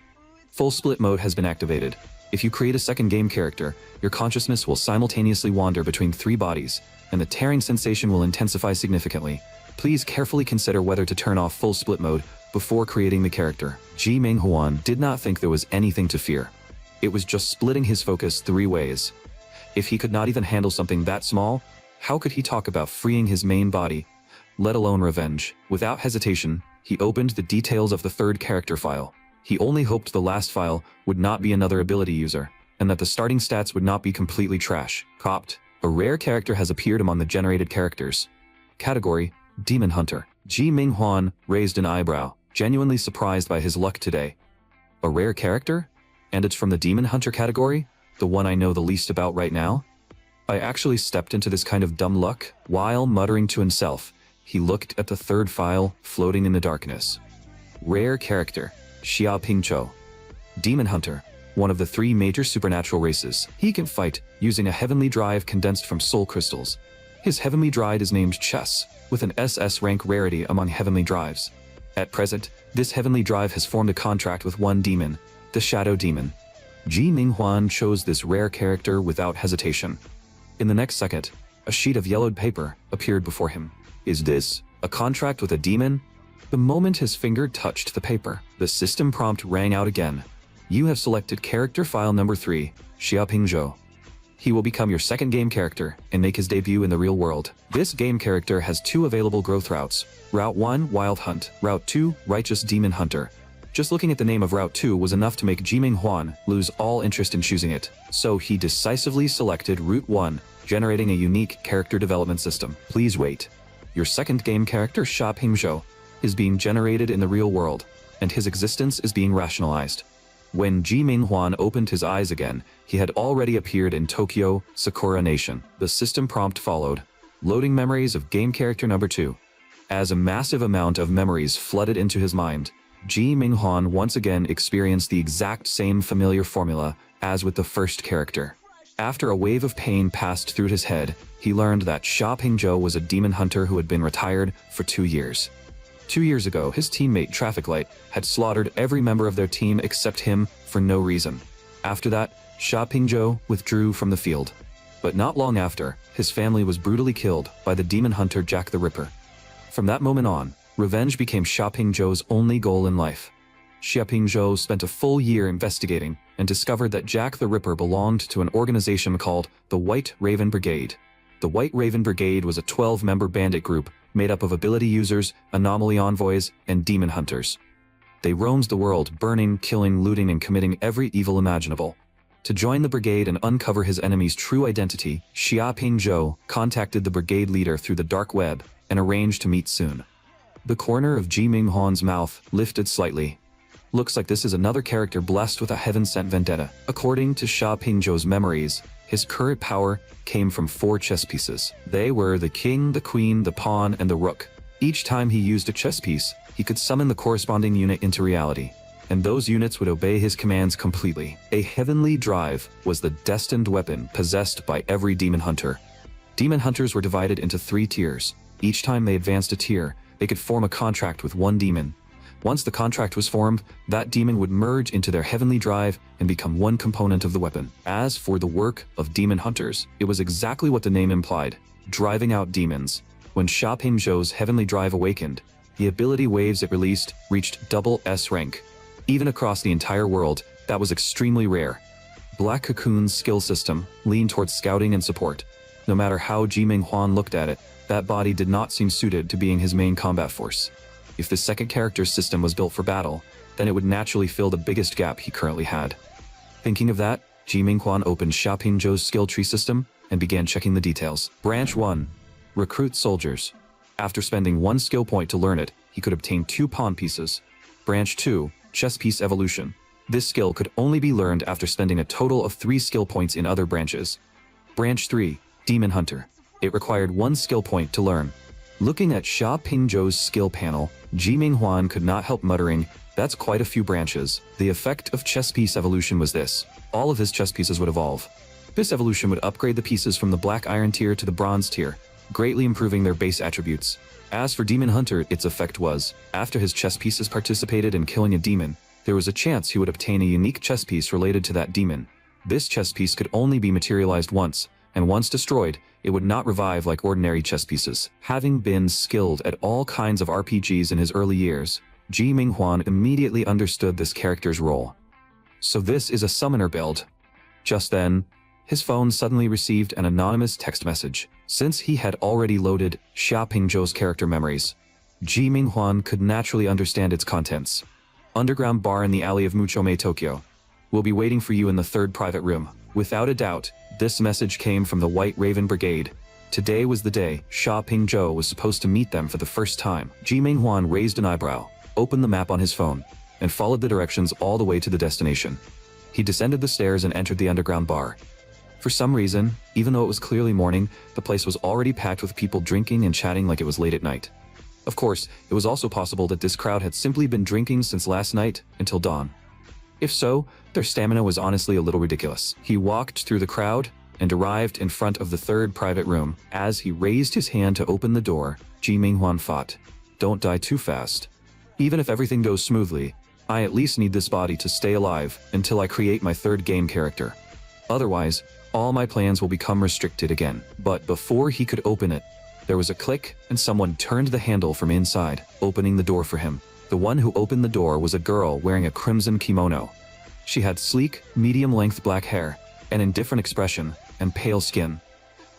Full split mode has been activated. If you create a second game character, your consciousness will simultaneously wander between 3 bodies, and the tearing sensation will intensify significantly. Please carefully consider whether to turn off full split mode before creating the character. Ji Minghwan did not think there was anything to fear. It was just splitting his focus 3 ways. If he could not even handle something that small, how could he talk about freeing his main body, let alone revenge? Without hesitation, he opened the details of the third character file. He only hoped the last file would not be another ability user, and that the starting stats would not be completely trash. Copped. A rare character has appeared among the generated characters. Category: Demon Hunter. Ji Minghwan raised an eyebrow, genuinely surprised by his luck today. A rare character? And it's from the Demon Hunter category? The one I know the least about right now? I actually stepped into this kind of dumb luck. While muttering to himself, he looked at the third file floating in the darkness. Rare character: Xia Pingqiu. Demon Hunter, one of the 3 major supernatural races. He can fight using a heavenly drive condensed from soul crystals. His heavenly drive is named Chess, with an SS rank rarity among heavenly drives. At present, this heavenly drive has formed a contract with one demon, the Shadow Demon. Ji Minghwan chose this rare character without hesitation. In the next second, a sheet of yellowed paper appeared before him. Is this a contract with a demon? The moment his finger touched the paper, the system prompt rang out again. You have selected character file number 3, Xia Pingqiu. He will become your second game character and make his debut in the real world. This game character has 2 available growth routes. Route 1, Wild Hunt. Route 2, Righteous Demon Hunter. Just looking at the name of Route 2 was enough to make Ji Minghwan lose all interest in choosing it. So he decisively selected Route 1, generating a unique character development system. Please wait. Your second game character, Xia Pingqiu, is being generated in the real world, and his existence is being rationalized. When Ji Minghwan opened his eyes again, he had already appeared in Tokyo, Sakura Nation. The system prompt followed. Loading memories of game character number 2. As a massive amount of memories flooded into his mind, Ji Minghwan once again experienced the exact same familiar formula as with the first character. After a wave of pain passed through his head, he learned that Xia Pingqiu was a demon hunter who had been retired for 2 years. 2 years ago, his teammate Traffic Light had slaughtered every member of their team except him for no reason. After that, Xia Pingqiu withdrew from the field. But not long after, his family was brutally killed by the demon hunter Jack the Ripper. From that moment on, revenge became Xia Pingqiu's only goal in life. Xia Pingqiu spent a full year investigating and discovered that Jack the Ripper belonged to an organization called the White Raven Brigade. The White Raven Brigade was a 12-member bandit group made up of ability users, anomaly envoys, and demon hunters. They roamed the world, burning, killing, looting, and committing every evil imaginable. To join the brigade and uncover his enemy's true identity, Xia Pingqiu contacted the brigade leader through the dark web and arranged to meet soon. The corner of Ji Minghwan's mouth lifted slightly. Looks like this is another character blessed with a heaven-sent vendetta. According to Xia Pingqiu's memories, his current power came from 4 chess pieces. They were the king, the queen, the pawn, and the rook. Each time he used a chess piece, he could summon the corresponding unit into reality, and those units would obey his commands completely. A heavenly drive was the destined weapon possessed by every demon hunter. Demon hunters were divided into 3 tiers. Each time they advanced a tier, they could form a contract with one demon. Once the contract was formed, that demon would merge into their heavenly drive and become one component of the weapon. As for the work of demon hunters, it was exactly what the name implied, driving out demons. When Sha Pingzhou's heavenly drive awakened, the ability waves it released reached double S rank. Even across the entire world, that was extremely rare. Black Cocoon's skill system leaned towards scouting and support. No matter how Ji Minghuan looked at it, that body did not seem suited to being his main combat force. If the second character's system was built for battle, then it would naturally fill the biggest gap he currently had. Thinking of that, Ji Minghuan opened Sha Pingzhou's skill tree system and began checking the details. Branch 1. Recruit soldiers. After spending 1 skill point to learn it, he could obtain 2 pawn pieces. Branch 2. Chess piece evolution. This skill could only be learned after spending a total of 3 skill points in other branches. Branch 3. Demon hunter. It required 1 skill point to learn. Looking at Sha Pingzhou's skill panel, Ji Minghuan could not help muttering, "That's quite a few branches." The effect of chess piece evolution was this. All of his chess pieces would evolve. This evolution would upgrade the pieces from the black iron tier to the bronze tier, greatly improving their base attributes. As for Demon Hunter, its effect was, after his chess pieces participated in killing a demon, there was a chance he would obtain a unique chess piece related to that demon. This chess piece could only be materialized once, and once destroyed, it would not revive like ordinary chess pieces. Having been skilled at all kinds of RPGs in his early years, Ji Minghuan immediately understood this character's role. So this is a summoner build. Just then, his phone suddenly received an anonymous text message. Since he had already loaded Sha Pingzhou's character memories, Ji Minghuan could naturally understand its contents. Underground bar in the alley of Muchome, Tokyo. We'll be waiting for you in the 3rd private room. Without a doubt, this message came from the White Raven Brigade. Today was the day Sha Pingzhou was supposed to meet them for the first time. Ji Minghuan raised an eyebrow, opened the map on his phone, and followed the directions all the way to the destination. He descended the stairs and entered the underground bar. For some reason, even though it was clearly morning, the place was already packed with people drinking and chatting like it was late at night. Of course, it was also possible that this crowd had simply been drinking since last night until dawn. If so, their stamina was honestly a little ridiculous. He walked through the crowd and arrived in front of the 3rd private room. As he raised his hand to open the door, Ji Minghuan thought, "Don't die too fast. Even if everything goes smoothly, I at least need this body to stay alive until I create my 3rd game character. Otherwise, all my plans will become restricted again." But before he could open it, there was a click and someone turned the handle from inside, opening the door for him. The one who opened the door was a girl wearing a crimson kimono. She had sleek, medium-length black hair, an indifferent expression, and pale skin.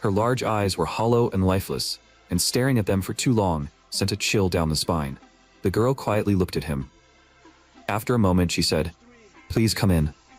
Her large eyes were hollow and lifeless, and staring at them for too long sent a chill down the spine. The girl quietly looked at him. After a moment she said, "Please come in."